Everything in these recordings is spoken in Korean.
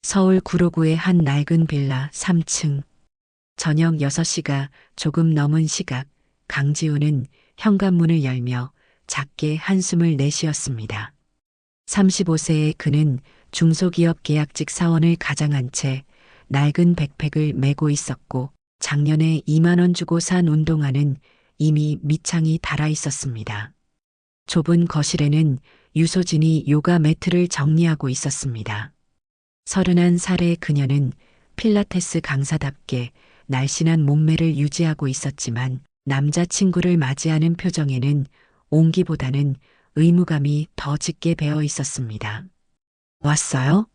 서울 구로구의 한 낡은 빌라 3층. 저녁 6시가 조금 넘은 시각, 강지우는 현관문을 열며 작게 한숨을 내쉬었습니다. 35세의 그는 중소기업 계약직 사원을 가장한 채 낡은 백팩을 메고 있었고 작년에 2만 원 주고 산 운동화는 이미 밑창이 닳아 있었습니다. 좁은 거실에는 유소진이 요가 매트를 정리하고 있었습니다. 31살의 그녀는 필라테스 강사답게 날씬한 몸매를 유지하고 있었지만 남자친구를 맞이하는 표정에는 온기보다는 의무감이 더 짙게 배어 있었습니다. 왔어요?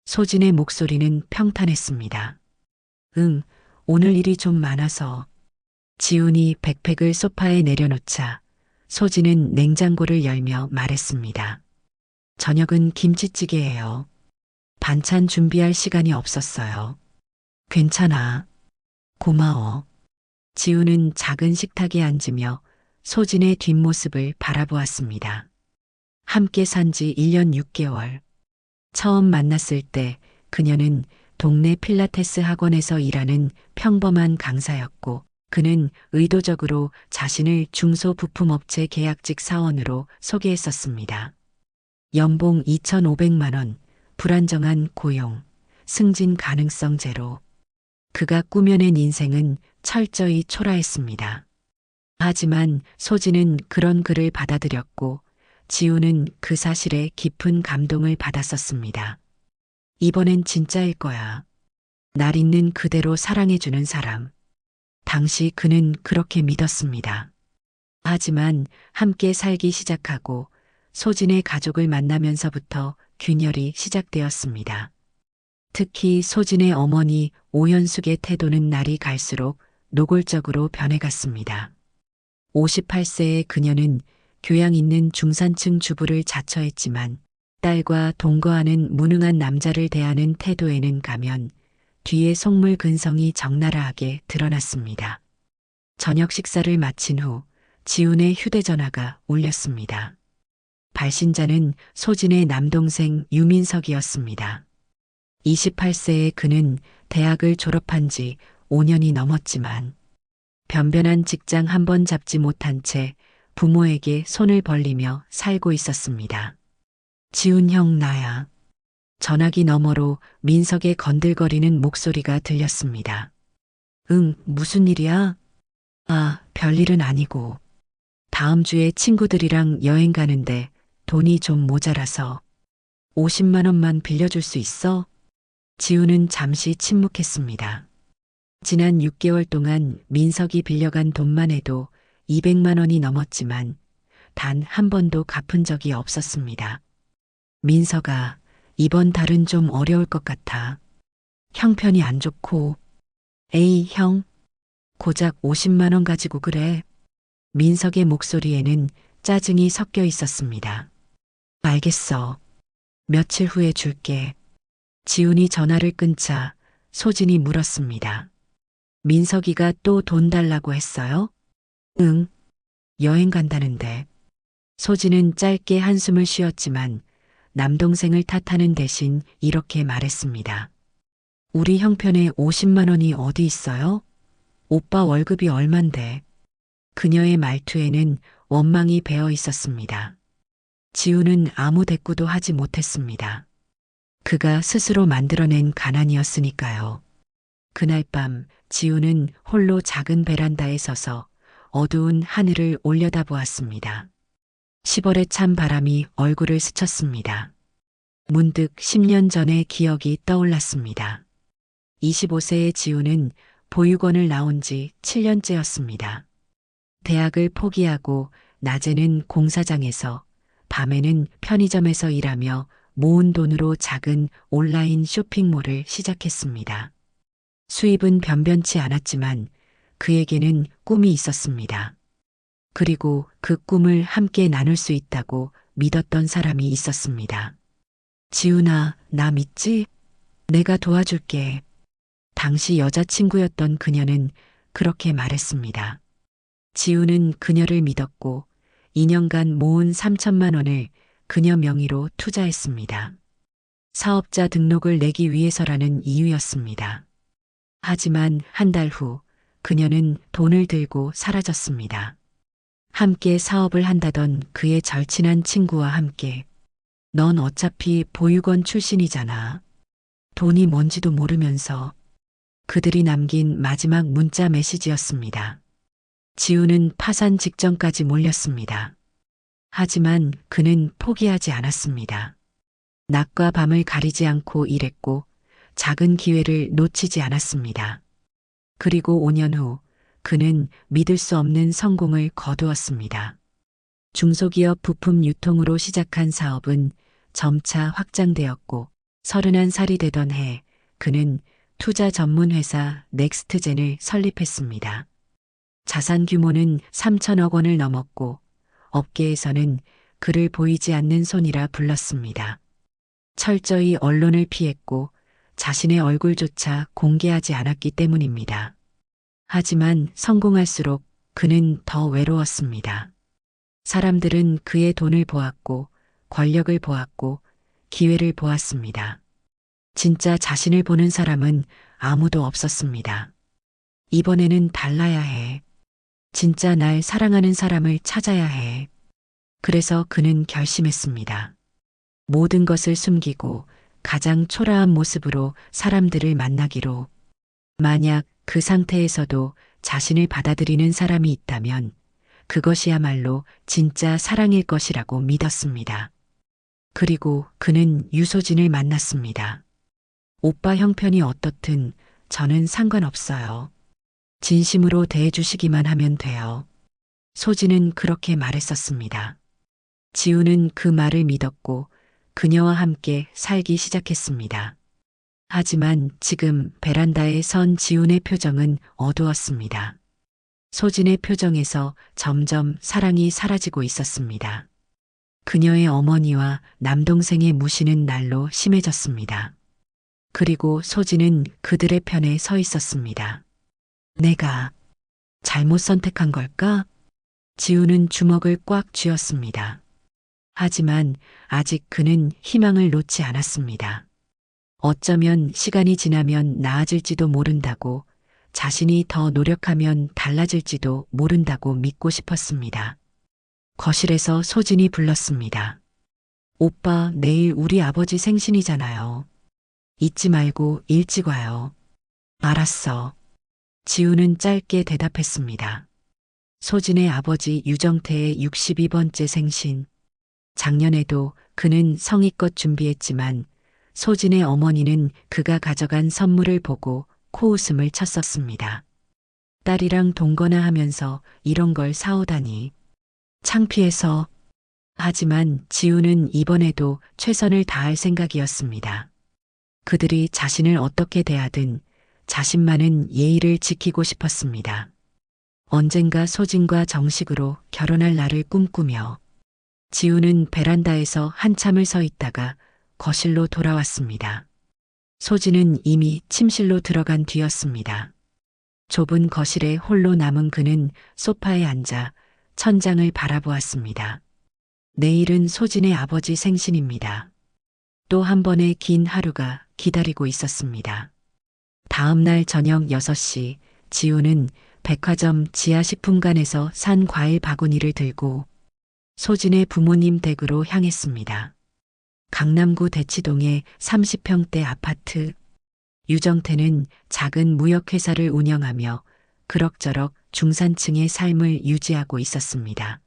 소진의 목소리는 평탄했습니다. 응, 오늘 일이 좀 많아서. 지훈이 백팩을 소파에 내려놓자 소진은 냉장고를 열며 말했습니다. 저녁은 김치찌개예요. 반찬 준비할 시간이 없었어요. 괜찮아. 고마워. 지우는 작은 식탁에 앉으며 소진의 뒷모습을 바라보았습니다. 함께 산 지 1년 6개월. 처음 만났을 때 그녀는 동네 필라테스 학원에서 일하는 평범한 강사였고 그는 의도적으로 자신을 중소부품업체 계약직 사원으로 소개했었습니다. 연봉 2,500만 원, 불안정한 고용, 승진 가능성 제로. 그가 꾸며낸 인생은 철저히 초라했습니다. 하지만 소진은 그런 그를 받아들였고 지우는 그 사실에 깊은 감동을 받았었습니다. 이번엔 진짜일 거야. 날 있는 그대로 사랑해주는 사람. 당시 그는 그렇게 믿었습니다. 하지만 함께 살기 시작하고 소진의 가족을 만나면서부터 균열이 시작되었습니다. 특히 소진의 어머니 오현숙의 태도는 날이 갈수록 노골적으로 변해갔습니다. 58세의 그녀는 교양 있는 중산층 주부를 자처했지만 딸과 동거하는 무능한 남자를 대하는 태도에는 가면 뒤에 속물 근성이 적나라하게 드러났습니다. 저녁 식사를 마친 후 지훈의 휴대전화가 울렸습니다. 발신자는 소진의 남동생 유민석이었습니다. 28세의 그는 대학을 졸업한 지 5년이 넘었지만 변변한 직장 한 번 잡지 못한 채 부모에게 손을 벌리며 살고 있었습니다. 지훈 형 나야. 전화기 너머로 민석의 건들거리는 목소리가 들렸습니다. 응, 무슨 일이야? 아, 별일은 아니고. 다음 주에 친구들이랑 여행 가는데 돈이 좀 모자라서 50만 원만 빌려줄 수 있어? 지우는 잠시 침묵했습니다. 지난 6개월 동안 민석이 빌려간 돈만 해도 200만 원이 넘었지만 단 한 번도 갚은 적이 없었습니다. 민석아, 이번 달은 좀 어려울 것 같아. 형편이 안 좋고. 에이, 형. 고작 50만 원 가지고 그래. 민석의 목소리에는 짜증이 섞여 있었습니다. 알겠어. 며칠 후에 줄게. 지훈이 전화를 끊자 소진이 물었습니다. 민석이가 또 돈 달라고 했어요? 응. 여행 간다는데. 소진은 짧게 한숨을 쉬었지만 남동생을 탓하는 대신 이렇게 말했습니다. 우리 형편에 50만 원이 어디 있어요? 오빠 월급이 얼만데. 그녀의 말투에는 원망이 배어 있었습니다. 지우는 아무 대꾸도 하지 못했습니다. 그가 스스로 만들어낸 가난이었으니까요. 그날 밤 지우는 홀로 작은 베란다에 서서 어두운 하늘을 올려다보았습니다. 10월의 찬 바람이 얼굴을 스쳤습니다. 문득 10년 전의 기억이 떠올랐습니다. 25세의 지우는 보육원을 나온 지 7년째였습니다. 대학을 포기하고 낮에는 공사장에서 밤에는 편의점에서 일하며 모은 돈으로 작은 온라인 쇼핑몰을 시작했습니다. 수입은 변변치 않았지만 그에게는 꿈이 있었습니다. 그리고 그 꿈을 함께 나눌 수 있다고 믿었던 사람이 있었습니다. 지훈아, 나 믿지? 내가 도와줄게. 당시 여자친구였던 그녀는 그렇게 말했습니다. 지훈은 그녀를 믿었고 2년간 모은 3천만 원을 그녀 명의로 투자했습니다. 사업자 등록을 내기 위해서라는 이유였습니다. 하지만 한 달 후 그녀는 돈을 들고 사라졌습니다. 함께 사업을 한다던 그의 절친한 친구와 함께 넌 어차피 보육원 출신이잖아. 돈이 뭔지도 모르면서 그들이 남긴 마지막 문자 메시지였습니다. 지우는 파산 직전까지 몰렸습니다. 하지만 그는 포기하지 않았습니다. 낮과 밤을 가리지 않고 일했고 작은 기회를 놓치지 않았습니다. 그리고 5년 후 그는 믿을 수 없는 성공을 거두었습니다. 중소기업 부품 유통으로 시작한 사업은 점차 확장되었고 31살이 되던 해 그는 투자 전문 회사 넥스트젠을 설립했습니다. 자산 규모는 3천억 원을 넘었고 업계에서는 그를 보이지 않는 손이라 불렀습니다. 철저히 언론을 피했고 자신의 얼굴조차 공개하지 않았기 때문입니다. 하지만 성공할수록 그는 더 외로웠습니다. 사람들은 그의 돈을 보았고 권력을 보았고 기회를 보았습니다. 진짜 자신을 보는 사람은 아무도 없었습니다. 이번에는 달라야 해. 진짜 날 사랑하는 사람을 찾아야 해. 그래서 그는 결심했습니다. 모든 것을 숨기고 가장 초라한 모습으로 사람들을 만나기로. 만약 그 상태에서도 자신을 받아들이는 사람이 있다면 그것이야말로 진짜 사랑일 것이라고 믿었습니다. 그리고 그는 유소진을 만났습니다. 오빠 형편이 어떻든 저는 상관없어요. 진심으로 대해주시기만 하면 돼요. 소진은 그렇게 말했었습니다. 지우는 그 말을 믿었고 그녀와 함께 살기 시작했습니다. 하지만 지금 베란다에 선 지훈의 표정은 어두웠습니다. 소진의 표정에서 점점 사랑이 사라지고 있었습니다. 그녀의 어머니와 남동생의 무시는 날로 심해졌습니다. 그리고 소진은 그들의 편에 서 있었습니다. 내가 잘못 선택한 걸까? 지우는 주먹을 꽉 쥐었습니다. 하지만 아직 그는 희망을 놓지 않았습니다. 어쩌면 시간이 지나면 나아질지도 모른다고, 자신이 더 노력하면 달라질지도 모른다고 믿고 싶었습니다. 거실에서 소진이 불렀습니다. 오빠, 내일 우리 아버지 생신이잖아요. 잊지 말고 일찍 와요. 알았어. 지우는 짧게 대답했습니다. 소진의 아버지 유정태의 62번째 생신. 작년에도 그는 성의껏 준비했지만 소진의 어머니는 그가 가져간 선물을 보고 코웃음을 쳤었습니다. 딸이랑 동거나 하면서 이런 걸 사오다니. 창피해서. 하지만 지우는 이번에도 최선을 다할 생각이었습니다. 그들이 자신을 어떻게 대하든 자신만은 예의를 지키고 싶었습니다. 언젠가 소진과 정식으로 결혼할 날을 꿈꾸며 지우는 베란다에서 한참을 서 있다가 거실로 돌아왔습니다. 소진은 이미 침실로 들어간 뒤였습니다. 좁은 거실에 홀로 남은 그는 소파에 앉아 천장을 바라보았습니다. 내일은 소진의 아버지 생신입니다. 또 한 번의 긴 하루가 기다리고 있었습니다. 다음 날 저녁 6시 지우는 백화점 지하식품관에서 산 과일 바구니를 들고 소진의 부모님 댁으로 향했습니다. 강남구 대치동의 30평대 아파트. 유정태는 작은 무역회사를 운영하며 그럭저럭 중산층의 삶을 유지하고 있었습니다.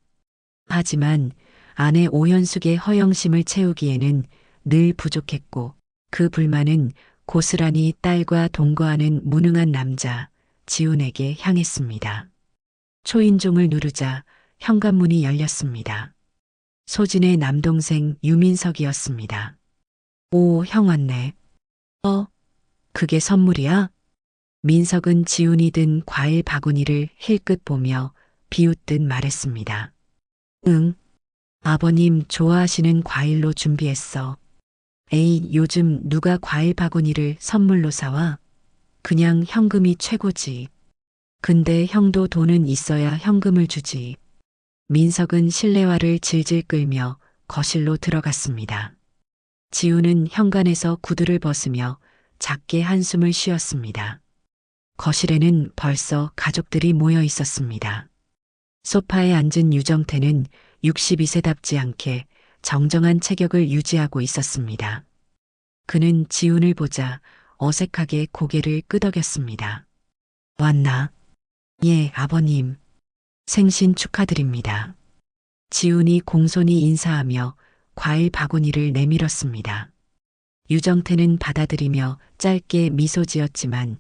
하지만 아내 오현숙의 허영심을 채우기에는 늘 부족했고 그 불만은 고스란히 딸과 동거하는 무능한 남자 지훈에게 향했습니다. 초인종을 누르자 현관문이 열렸습니다. 소진의 남동생 유민석이었습니다. 오, 형 왔네. 그게 선물이야? 민석은 지훈이 든 과일 바구니를 힐끗 보며 비웃듯 말했습니다. 응, 아버님 좋아하시는 과일로 준비했어. 에이, 요즘 누가 과일 바구니를 선물로 사와? 그냥 현금이 최고지. 근데 형도 돈은 있어야 현금을 주지. 민석은 실내화를 질질 끌며 거실로 들어갔습니다. 지우는 현관에서 구두를 벗으며 작게 한숨을 쉬었습니다. 거실에는 벌써 가족들이 모여 있었습니다. 소파에 앉은 유정태는 62세답지 않게 정정한 체격을 유지하고 있었습니다. 그는 지훈을 보자 어색하게 고개를 끄덕였습니다. 왔나? 예, 아버님. 생신 축하드립니다. 지훈이 공손히 인사하며 과일 바구니를 내밀었습니다. 유정태는 받아들이며 짧게 미소 지었지만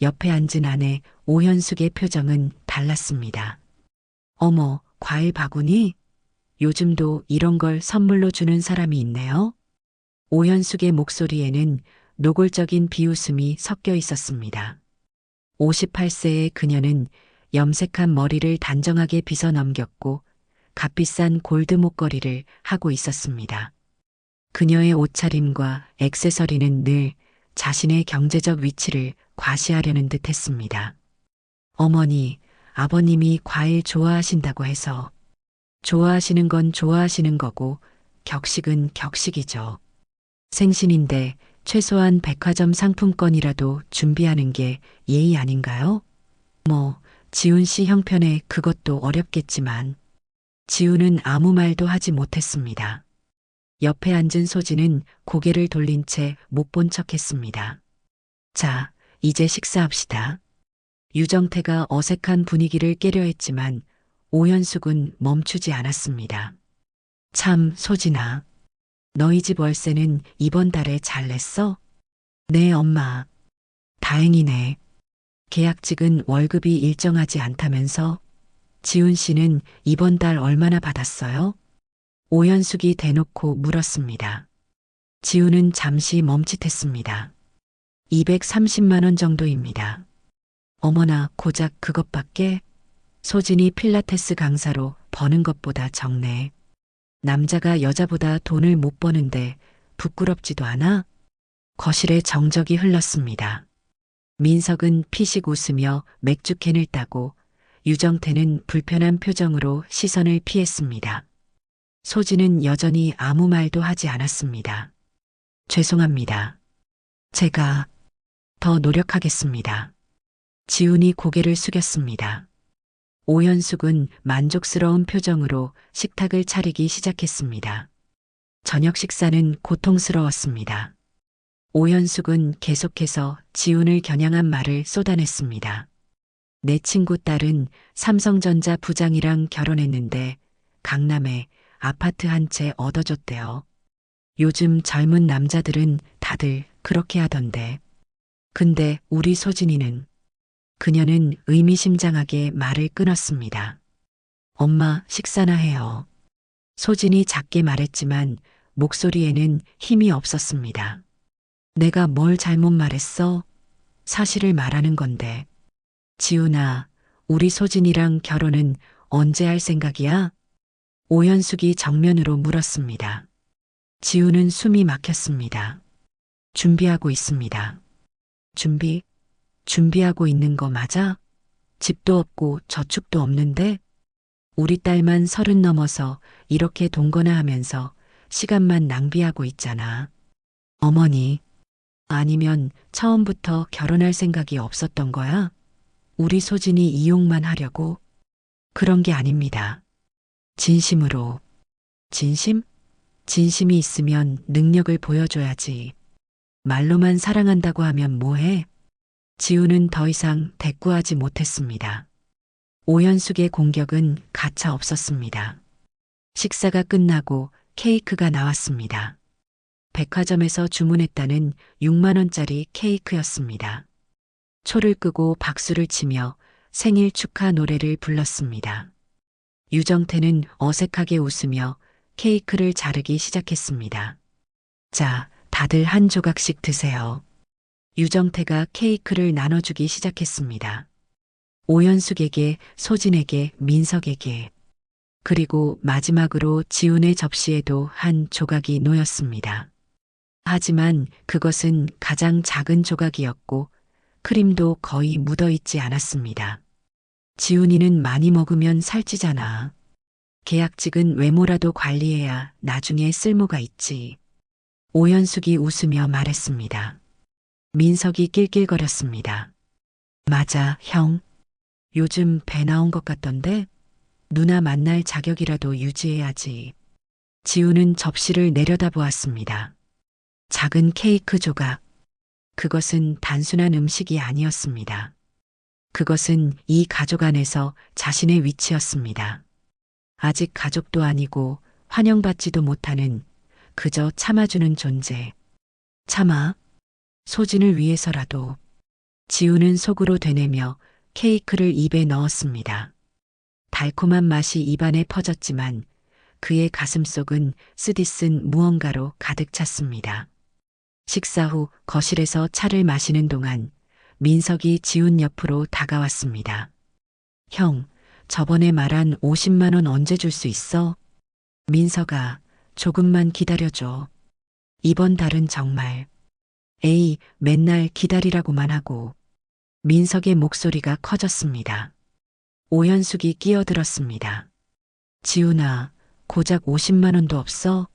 옆에 앉은 아내 오현숙의 표정은 달랐습니다. 어머, 과일 바구니? 요즘도 이런 걸 선물로 주는 사람이 있네요. 오현숙의 목소리에는 노골적인 비웃음이 섞여 있었습니다. 58세의 그녀는 염색한 머리를 단정하게 빗어 넘겼고 값비싼 골드 목걸이를 하고 있었습니다. 그녀의 옷차림과 액세서리는 늘 자신의 경제적 위치를 과시하려는 듯 했습니다. 어머니, 아버님이 과일 좋아하신다고 해서 좋아하시는 건 좋아하시는 거고 격식은 격식이죠. 생신인데 최소한 백화점 상품권이라도 준비하는 게 예의 아닌가요? 뭐, 지훈 씨 형편에 그것도 어렵겠지만 지훈은 아무 말도 하지 못했습니다. 옆에 앉은 소진은 고개를 돌린 채 못 본 척했습니다. 자, 이제 식사합시다. 유정태가 어색한 분위기를 깨려 했지만 오현숙은 멈추지 않았습니다. 참, 소진아. 너희 집 월세는 이번 달에 잘 냈어? 네, 엄마. 다행이네. 계약직은 월급이 일정하지 않다면서? 지훈 씨는 이번 달 얼마나 받았어요? 오현숙이 대놓고 물었습니다. 지훈은 잠시 멈칫했습니다. 230만 원 정도입니다. 어머나, 고작 그것밖에? 소진이 필라테스 강사로 버는 것보다 적네. 남자가 여자보다 돈을 못 버는데 부끄럽지도 않아? 거실에 정적이 흘렀습니다. 민석은 피식 웃으며 맥주캔을 따고 유정태는 불편한 표정으로 시선을 피했습니다. 소진은 여전히 아무 말도 하지 않았습니다. 죄송합니다. 제가 더 노력하겠습니다. 지훈이 고개를 숙였습니다. 오현숙은 만족스러운 표정으로 식탁을 차리기 시작했습니다. 저녁 식사는 고통스러웠습니다. 오현숙은 계속해서 지훈을 겨냥한 말을 쏟아냈습니다. 내 친구 딸은 삼성전자 부장이랑 결혼했는데 강남에 아파트 한 채 얻어줬대요. 요즘 젊은 남자들은 다들 그렇게 하던데. 근데 우리 소진이는 그녀는 의미심장하게 말을 끊었습니다. 엄마, 식사나 해요. 소진이 작게 말했지만 목소리에는 힘이 없었습니다. 내가 뭘 잘못 말했어? 사실을 말하는 건데. 지훈아, 우리 소진이랑 결혼은 언제 할 생각이야? 오현숙이 정면으로 물었습니다. 지훈은 숨이 막혔습니다. 준비하고 있습니다. 준비하고 있는 거 맞아? 집도 없고 저축도 없는데? 우리 딸만 30 넘어서 이렇게 동거나 하면서 시간만 낭비하고 있잖아. 어머니, 아니면 처음부터 결혼할 생각이 없었던 거야? 우리 소진이 이용만 하려고? 그런 게 아닙니다. 진심으로. 진심? 진심이 있으면 능력을 보여줘야지. 말로만 사랑한다고 하면 뭐해? 지훈은 더 이상 대꾸하지 못했습니다. 오현숙의 공격은 가차 없었습니다. 식사가 끝나고 케이크가 나왔습니다. 백화점에서 주문했다는 6만 원짜리 케이크였습니다. 초를 끄고 박수를 치며 생일 축하 노래를 불렀습니다. 유정태는 어색하게 웃으며 케이크를 자르기 시작했습니다. 자, 다들 한 조각씩 드세요. 유정태가 케이크를 나눠주기 시작했습니다. 오현숙에게, 소진에게, 민석에게, 그리고 마지막으로 지훈의 접시에도 한 조각이 놓였습니다. 하지만 그것은 가장 작은 조각이었고 크림도 거의 묻어있지 않았습니다. 지훈이는 많이 먹으면 살찌잖아. 계약직은 외모라도 관리해야 나중에 쓸모가 있지. 오현숙이 웃으며 말했습니다. 민석이 낄낄거렸습니다. 맞아, 형. 요즘 배 나온 것 같던데 누나 만날 자격이라도 유지해야지. 지우는 접시를 내려다보았습니다. 작은 케이크 조각. 그것은 단순한 음식이 아니었습니다. 그것은 이 가족 안에서 자신의 위치였습니다. 아직 가족도 아니고 환영받지도 못하는 그저 참아주는 존재. 참아. 소진을 위해서라도. 지우는 속으로 되뇌며 케이크를 입에 넣었습니다. 달콤한 맛이 입안에 퍼졌지만 그의 가슴속은 쓰디쓴 무언가로 가득 찼습니다. 식사 후 거실에서 차를 마시는 동안 민석이 지훈 옆으로 다가왔습니다. 형, 저번에 말한 50만 원 언제 줄 수 있어? 민석아, 조금만 기다려줘. 이번 달은 정말. 에이, 맨날 기다리라고만 하고. 민석의 목소리가 커졌습니다. 오현숙이 끼어들었습니다. 지훈아, 고작 50만 원도 없어?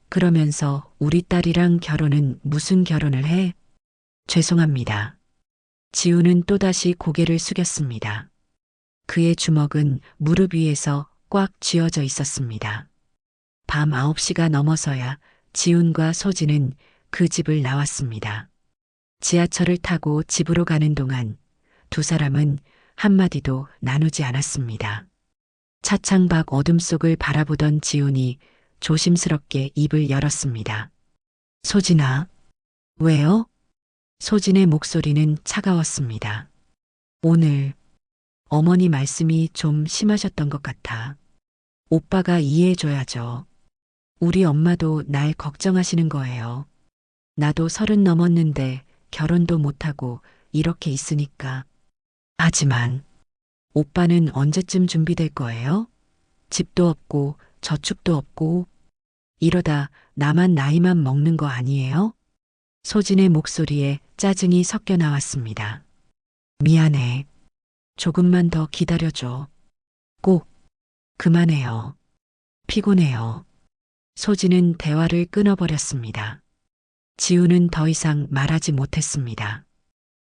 그러면서 우리 딸이랑 결혼은 무슨 결혼을 해? 죄송합니다. 지훈은 또다시 고개를 숙였습니다. 그의 주먹은 무릎 위에서 꽉 쥐어져 있었습니다. 밤 9시가 넘어서야 지훈과 소진은 그 집을 나왔습니다. 지하철을 타고 집으로 가는 동안 두 사람은 한마디도 나누지 않았습니다. 차창 밖 어둠 속을 바라보던 지훈이 조심스럽게 입을 열었습니다. 소진아, 왜요? 소진의 목소리는 차가웠습니다. 오늘 어머니 말씀이 좀 심하셨던 것 같아. 오빠가 이해해줘야죠. 우리 엄마도 날 걱정하시는 거예요. 나도 30 넘었는데 결혼도 못하고 이렇게 있으니까. 하지만 오빠는 언제쯤 준비될 거예요? 집도 없고 저축도 없고 이러다 나만 나이만 먹는 거 아니에요? 소진의 목소리에 짜증이 섞여 나왔습니다. 미안해. 조금만 더 기다려줘. 꼭. 그만해요. 피곤해요. 소진은 대화를 끊어버렸습니다. 지우는 더 이상 말하지 못했습니다.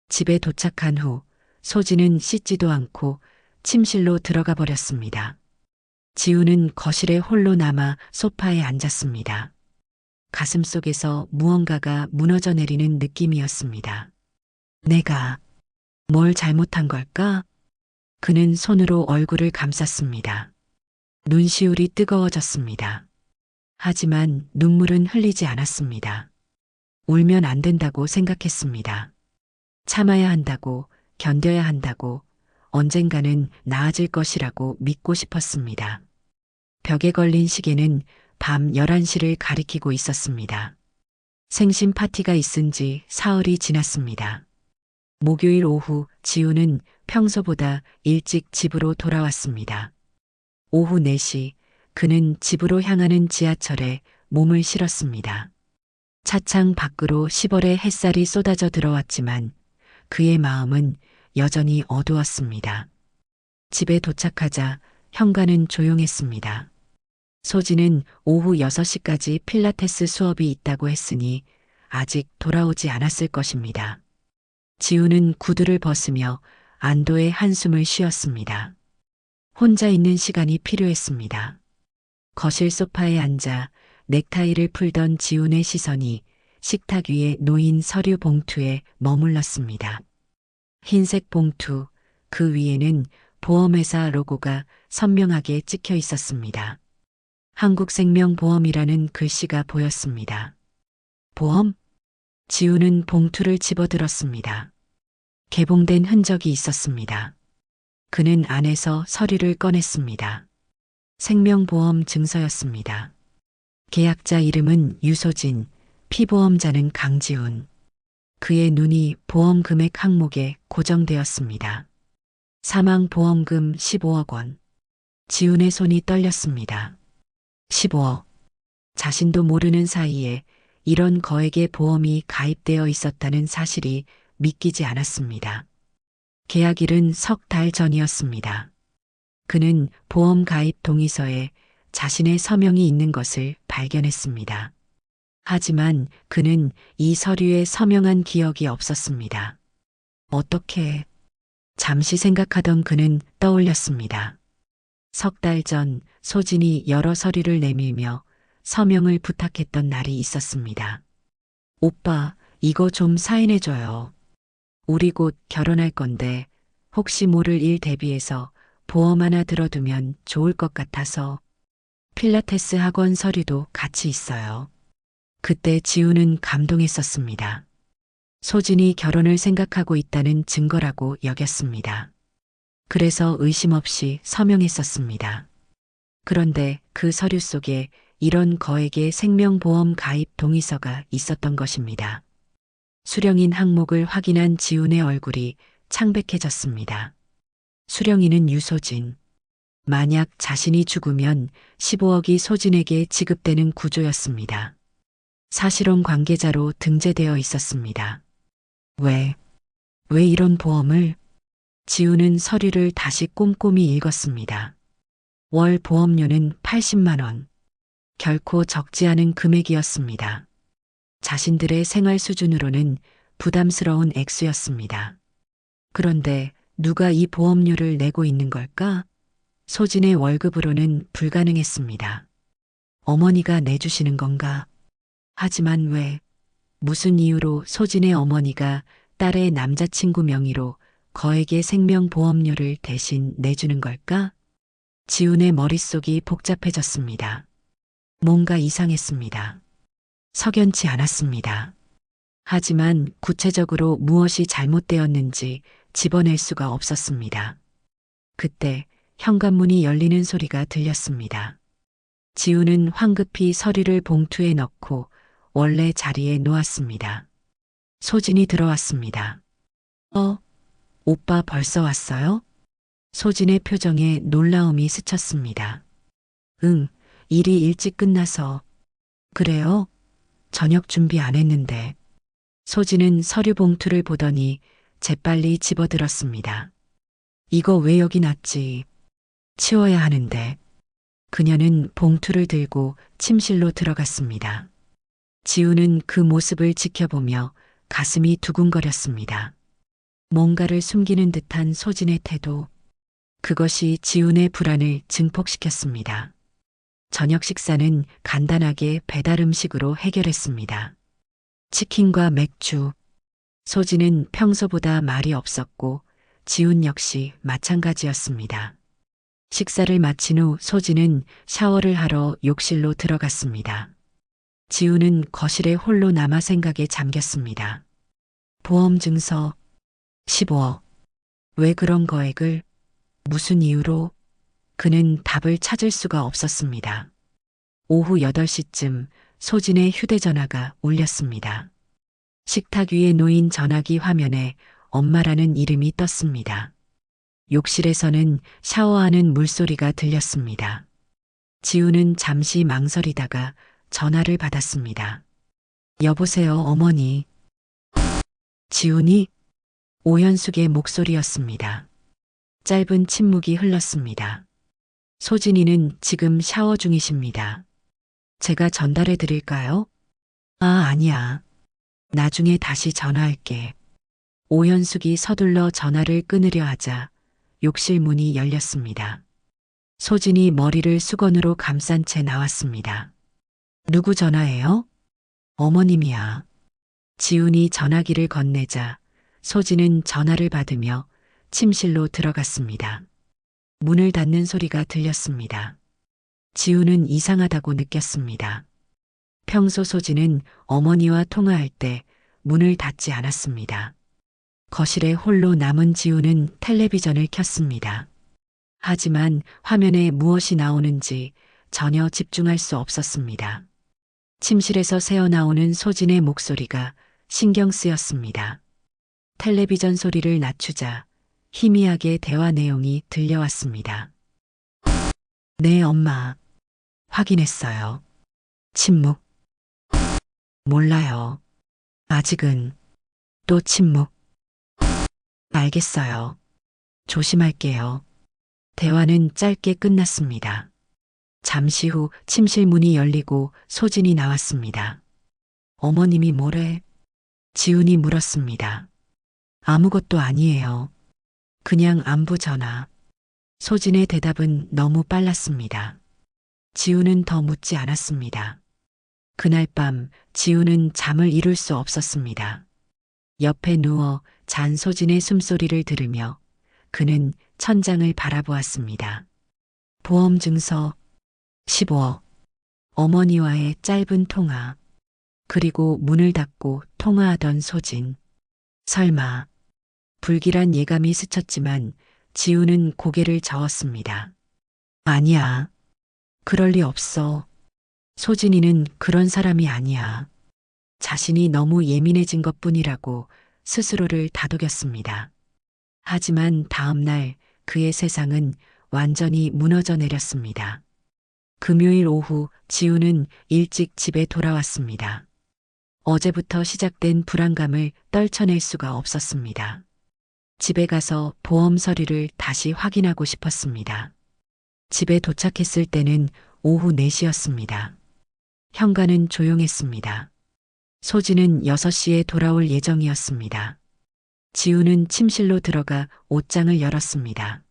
집에 도착한 후 소진은 씻지도 않고 침실로 들어가 버렸습니다. 지우는 거실에 홀로 남아 소파에 앉았습니다. 가슴속에서 무언가가 무너져 내리는 느낌이었습니다. 내가 뭘 잘못한 걸까? 그는 손으로 얼굴을 감쌌습니다. 눈시울이 뜨거워졌습니다. 하지만 눈물은 흘리지 않았습니다. 울면 안 된다고 생각했습니다. 참아야 한다고, 견뎌야 한다고, 언젠가는 나아질 것이라고 믿고 싶었습니다. 벽에 걸린 시계는 밤 11시를 가리키고 있었습니다. 생신 파티가 있은 지 사흘이 지났습니다. 목요일 오후 지우는 평소보다 일찍 집으로 돌아왔습니다. 오후 4시 그는 집으로 향하는 지하철에 몸을 실었습니다. 차창 밖으로 10월의 햇살이 쏟아져 들어왔지만 그의 마음은 여전히 어두웠습니다. 집에 도착하자 현관은 조용했습니다. 소진은 오후 6시까지 필라테스 수업이 있다고 했으니 아직 돌아오지 않았을 것입니다. 지우는 구두를 벗으며 안도의 한숨을 쉬었습니다. 혼자 있는 시간이 필요했습니다. 거실 소파에 앉아 넥타이를 풀던 지훈의 시선이 식탁 위에 놓인 서류 봉투에 머물렀습니다. 흰색 봉투, 그 위에는 보험회사 로고가 선명하게 찍혀 있었습니다. 한국생명보험이라는 글씨가 보였습니다. 보험? 지우는 봉투를 집어들었습니다. 개봉된 흔적이 있었습니다. 그는 안에서 서류를 꺼냈습니다. 생명보험 증서였습니다. 계약자 이름은 유소진, 피보험자는 강지훈. 그의 눈이 보험 금액 항목에 고정되었습니다. 사망보험금 15억 원. 지훈의 손이 떨렸습니다. 15억. 자신도 모르는 사이에 이런 거액의 보험이 가입되어 있었다는 사실이 믿기지 않았습니다. 계약일은 석 달 전이었습니다. 그는 보험 가입 동의서에 자신의 서명이 있는 것을 발견했습니다. 하지만 그는 이 서류에 서명한 기억이 없었습니다. 어떻게? 잠시 생각하던 그는 떠올렸습니다. 석 달 전 소진이 여러 서류를 내밀며 서명을 부탁했던 날이 있었습니다. 오빠, 이거 좀 사인해줘요. 우리 곧 결혼할 건데 혹시 모를 일 대비해서 보험 하나 들어두면 좋을 것 같아서. 필라테스 학원 서류도 같이 있어요. 그때 지우는 감동했었습니다. 소진이 결혼을 생각하고 있다는 증거라고 여겼습니다. 그래서 의심 없이 서명했었습니다. 그런데 그 서류 속에 이런 거액의 생명보험 가입 동의서가 있었던 것입니다. 수령인 항목을 확인한 지훈의 얼굴이 창백해졌습니다. 수령인은 유소진. 만약 자신이 죽으면 15억이 소진에게 지급되는 구조였습니다. 사실혼 관계자로 등재되어 있었습니다. 왜 이런 보험을? 지우는 서류를 다시 꼼꼼히 읽었습니다. 월 보험료는 80만 원. 결코 적지 않은 금액이었습니다. 자신들의 생활 수준으로는 부담스러운 액수였습니다. 그런데 누가 이 보험료를 내고 있는 걸까? 소진의 월급으로는 불가능했습니다. 어머니가 내주시는 건가? 하지만 왜? 무슨 이유로 소진의 어머니가 딸의 남자친구 명의로 거액의 생명보험료를 대신 내주는 걸까? 지훈의 머릿속이 복잡해졌습니다. 뭔가 이상했습니다. 석연치 않았습니다. 하지만 구체적으로 무엇이 잘못되었는지 집어낼 수가 없었습니다. 그때 현관문이 열리는 소리가 들렸습니다. 지우는 황급히 서류를 봉투에 넣고 원래 자리에 놓았습니다. 소진이 들어왔습니다. 오빠 벌써 왔어요? 소진의 표정에 놀라움이 스쳤습니다. 응, 일이 일찍 끝나서. 그래요? 저녁 준비 안 했는데. 소진은 서류 봉투를 보더니 재빨리 집어들었습니다. 이거 왜 여기 놨지? 치워야 하는데. 그녀는 봉투를 들고 침실로 들어갔습니다. 지우는 그 모습을 지켜보며 가슴이 두근거렸습니다. 뭔가를 숨기는 듯한 소진의 태도. 그것이 지훈의 불안을 증폭시켰습니다. 저녁 식사는 간단하게 배달 음식으로 해결했습니다. 치킨과 맥주. 소진은 평소보다 말이 없었고 지훈 역시 마찬가지였습니다. 식사를 마친 후 소진은 샤워를 하러 욕실로 들어갔습니다. 지훈은 거실에 홀로 남아 생각에 잠겼습니다. 보험 증서 15억. 왜 그런 거액을? 무슨 이유로? 그는 답을 찾을 수가 없었습니다. 오후 8시쯤 소진의 휴대전화가 울렸습니다. 식탁 위에 놓인 전화기 화면에 엄마라는 이름이 떴습니다. 욕실에서는 샤워하는 물소리가 들렸습니다. 지우는 잠시 망설이다가 전화를 받았습니다. 여보세요, 어머니. 지훈이? 오현숙의 목소리였습니다. 짧은 침묵이 흘렀습니다. 소진이는 지금 샤워 중이십니다. 제가 전달해 드릴까요? 아니야. 나중에 다시 전화할게. 오현숙이 서둘러 전화를 끊으려 하자 욕실 문이 열렸습니다. 소진이 머리를 수건으로 감싼 채 나왔습니다. 누구 전화예요? 어머님이야. 지훈이 전화기를 건네자 소진은 전화를 받으며 침실로 들어갔습니다. 문을 닫는 소리가 들렸습니다. 지훈은 이상하다고 느꼈습니다. 평소 소진은 어머니와 통화할 때 문을 닫지 않았습니다. 거실에 홀로 남은 지훈은 텔레비전을 켰습니다. 하지만 화면에 무엇이 나오는지 전혀 집중할 수 없었습니다. 침실에서 새어나오는 소진의 목소리가 신경 쓰였습니다. 텔레비전 소리를 낮추자 희미하게 대화 내용이 들려왔습니다. 네, 엄마. 확인했어요. 침묵. 몰라요. 아직은. 또 침묵. 알겠어요. 조심할게요. 대화는 짧게 끝났습니다. 잠시 후 침실 문이 열리고 소진이 나왔습니다. 어머님이 뭐래? 지훈이 물었습니다. 아무것도 아니에요. 그냥 안부 전화. 소진의 대답은 너무 빨랐습니다. 지훈은 더 묻지 않았습니다. 그날 밤 지훈은 잠을 이룰 수 없었습니다. 옆에 누워 잔 소진의 숨소리를 들으며 그는 천장을 바라보았습니다. 보험 증서 15억. 어머니와의 짧은 통화. 그리고 문을 닫고 통화하던 소진. 설마. 불길한 예감이 스쳤지만 지우는 고개를 저었습니다. 아니야. 그럴 리 없어. 소진이는 그런 사람이 아니야. 자신이 너무 예민해진 것뿐이라고 스스로를 다독였습니다. 하지만 다음 날 그의 세상은 완전히 무너져 내렸습니다. 금요일 오후 지우는 일찍 집에 돌아왔습니다. 어제부터 시작된 불안감을 떨쳐낼 수가 없었습니다. 집에 가서 보험 서류를 다시 확인하고 싶었습니다. 집에 도착했을 때는 오후 4시였습니다. 현관은 조용했습니다. 소진은 6시에 돌아올 예정이었습니다. 지우는 침실로 들어가 옷장을 열었습니다.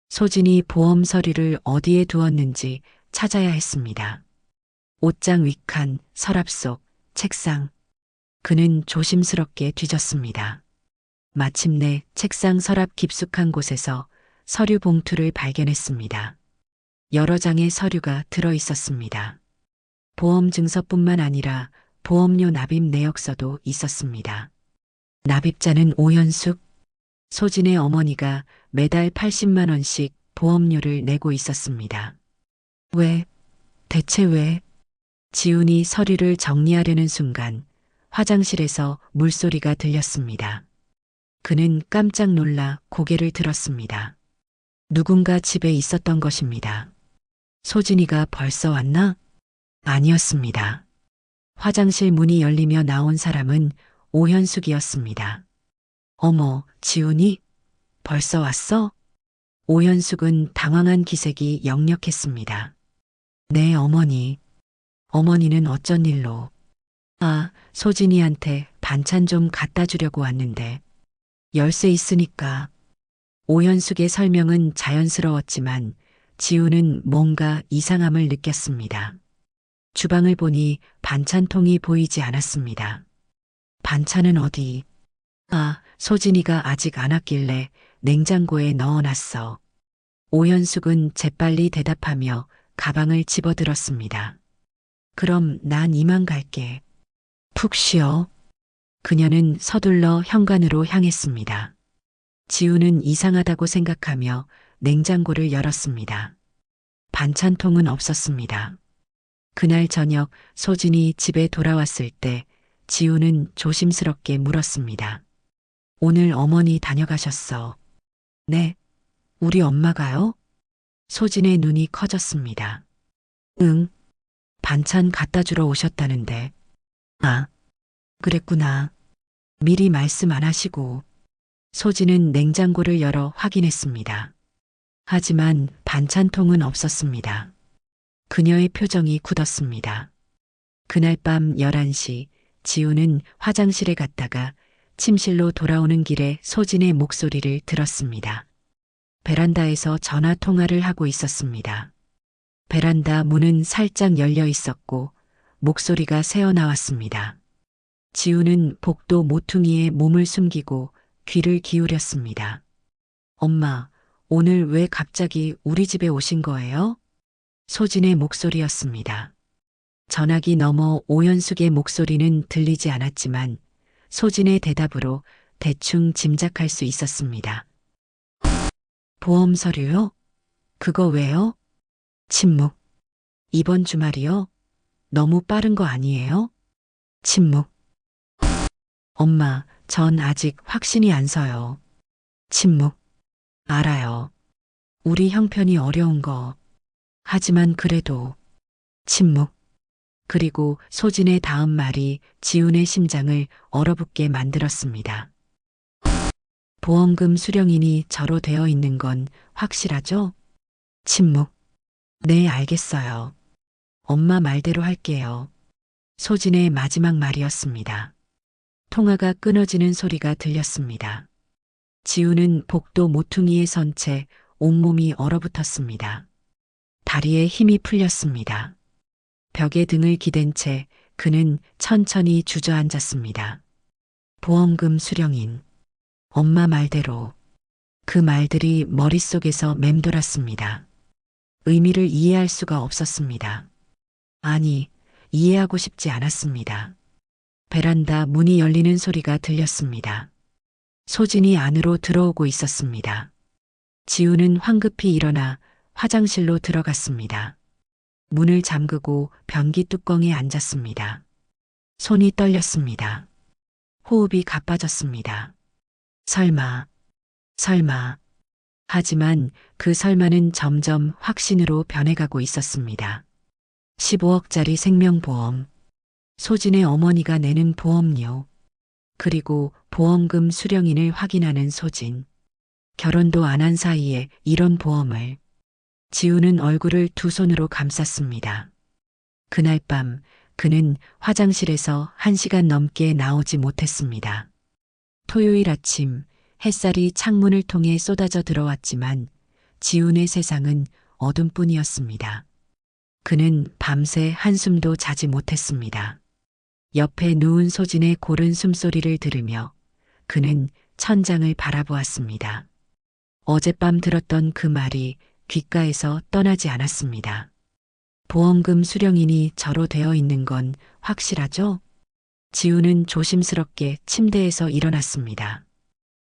소진이 보험 서류를 어디에 두었는지 찾아야 했습니다. 옷장 윗칸, 서랍 속, 책상. 그는 조심스럽게 뒤졌습니다. 마침내 책상 서랍 깊숙한 곳에서 서류 봉투를 발견했습니다. 여러 장의 서류가 들어 있었습니다. 보험 증서뿐만 아니라 보험료 납입 내역서도 있었습니다. 납입자는 오현숙. 소진의 어머니가 매달 80만 원씩 보험료를 내고 있었습니다. 왜? 대체 왜? 지훈이 서류를 정리하려는 순간 화장실에서 물소리가 들렸습니다. 그는 깜짝 놀라 고개를 들었습니다. 누군가 집에 있었던 것입니다. 소진이가 벌써 왔나? 아니었습니다. 화장실 문이 열리며 나온 사람은 오현숙이었습니다. 어머, 지훈이? 벌써 왔어? 오현숙은 당황한 기색이 역력했습니다. 네, 어머니. 어머니는 어쩐 일로? 아, 소진이한테 반찬 좀 갖다 주려고 왔는데. 열쇠 있으니까. 오현숙의 설명은 자연스러웠지만 지우는 뭔가 이상함을 느꼈습니다. 주방을 보니 반찬통이 보이지 않았습니다. 반찬은 어디? 아, 소진이가 아직 안 왔길래 냉장고에 넣어놨어. 오현숙은 재빨리 대답하며 가방을 집어들었습니다. 그럼 난 이만 갈게. 푹 쉬어. 그녀는 서둘러 현관으로 향했습니다. 지우는 이상하다고 생각하며 냉장고를 열었습니다. 반찬통은 없었습니다. 그날 저녁 소진이 집에 돌아왔을 때 지우는 조심스럽게 물었습니다. 오늘 어머니 다녀가셨어. 네. 우리 엄마가요? 소진의 눈이 커졌습니다. 응. 반찬 갖다 주러 오셨다는데. 아, 그랬구나. 미리 말씀 안 하시고. 소진은 냉장고를 열어 확인했습니다. 하지만 반찬통은 없었습니다. 그녀의 표정이 굳었습니다. 그날 밤 11시 지우는 화장실에 갔다가 침실로 돌아오는 길에 소진의 목소리를 들었습니다. 베란다에서 전화 통화를 하고 있었습니다. 베란다 문은 살짝 열려 있었고 목소리가 새어나왔습니다. 지우는 복도 모퉁이에 몸을 숨기고 귀를 기울였습니다. 엄마, 오늘 왜 갑자기 우리 집에 오신 거예요? 소진의 목소리였습니다. 전화기 너머 오현숙의 목소리는 들리지 않았지만 소진의 대답으로 대충 짐작할 수 있었습니다. 보험 서류요? 그거 왜요? 침묵. 이번 주말이요? 너무 빠른 거 아니에요? 침묵. 엄마, 전 아직 확신이 안 서요. 침묵. 알아요. 우리 형편이 어려운 거. 하지만 그래도. 침묵. 그리고 소진의 다음 말이 지훈의 심장을 얼어붙게 만들었습니다. 보험금 수령인이 저로 되어 있는 건 확실하죠? 침묵. 네, 알겠어요. 엄마 말대로 할게요. 소진의 마지막 말이었습니다. 통화가 끊어지는 소리가 들렸습니다. 지우는 복도 모퉁이에 선 채 온몸이 얼어붙었습니다. 다리에 힘이 풀렸습니다. 벽에 등을 기댄 채 그는 천천히 주저앉았습니다. 보험금 수령인. 엄마 말대로. 그 말들이 머릿속에서 맴돌았습니다. 의미를 이해할 수가 없었습니다. 아니, 이해하고 싶지 않았습니다. 베란다 문이 열리는 소리가 들렸습니다. 소진이 안으로 들어오고 있었습니다. 지우는 황급히 일어나 화장실로 들어갔습니다. 문을 잠그고 변기 뚜껑에 앉았습니다. 손이 떨렸습니다. 호흡이 가빠졌습니다. 설마. 하지만 그 설마는 점점 확신으로 변해가고 있었습니다. 15억짜리 생명보험. 소진의 어머니가 내는 보험료. 그리고 보험금 수령인을 확인하는 소진. 결혼도 안 한 사이에 이런 보험을. 지우는 얼굴을 두 손으로 감쌌습니다. 그날 밤 그는 화장실에서 1시간 넘게 나오지 못했습니다. 토요일 아침 햇살이 창문을 통해 쏟아져 들어왔지만 지훈의 세상은 어둠뿐이었습니다. 그는 밤새 한숨도 자지 못했습니다. 옆에 누운 소진의 고른 숨소리를 들으며 그는 천장을 바라보았습니다. 어젯밤 들었던 그 말이 귓가에서 떠나지 않았습니다. 보험금 수령인이 저로 되어 있는 건 확실하죠? 지우는 조심스럽게 침대에서 일어났습니다.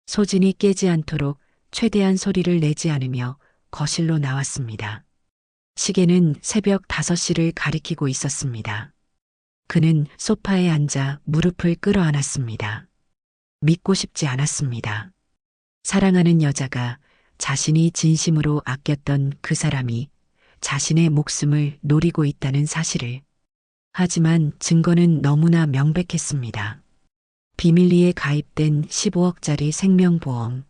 소진이 깨지 않도록 최대한 소리를 내지 않으며 거실로 나왔습니다. 시계는 새벽 5시를 가리키고 있었습니다. 그는 소파에 앉아 무릎을 끌어안았습니다. 믿고 싶지 않았습니다. 사랑하는 여자가 자신이 진심으로 아꼈던 그 사람이 자신의 목숨을 노리고 있다는 사실을. 하지만 증거는 너무나 명백했습니다. 비밀리에 가입된 15억짜리 생명보험.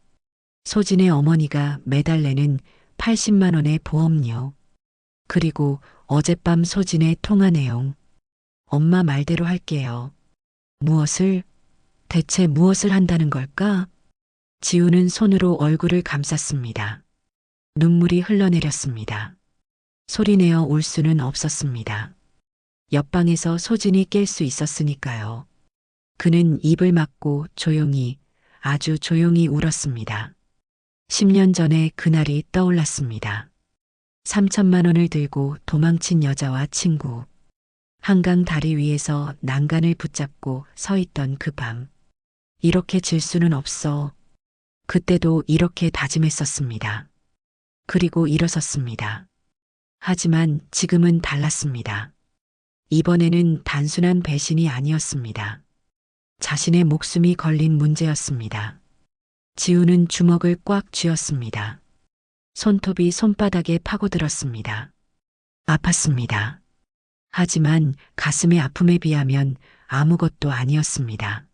소진의 어머니가 매달 내는 80만 원의 보험료. 그리고 어젯밤 소진의 통화 내용. 엄마 말대로 할게요. 대체 무엇을 한다는 걸까? 지우는 손으로 얼굴을 감쌌습니다. 눈물이 흘러내렸습니다. 소리내어 울 수는 없었습니다. 옆방에서 소진이 깰 수 있었으니까요. 그는 입을 막고 조용히, 아주 조용히 울었습니다. 10년 전의 그날이 떠올랐습니다. 3천만 원을 들고 도망친 여자와 친구. 한강 다리 위에서 난간을 붙잡고 서 있던 그 밤. 이렇게 질 수는 없어. 그때도 이렇게 다짐했었습니다. 그리고 일어섰습니다. 하지만 지금은 달랐습니다. 이번에는 단순한 배신이 아니었습니다. 자신의 목숨이 걸린 문제였습니다. 지우는 주먹을 꽉 쥐었습니다. 손톱이 손바닥에 파고들었습니다. 아팠습니다. 하지만 가슴의 아픔에 비하면 아무것도 아니었습니다.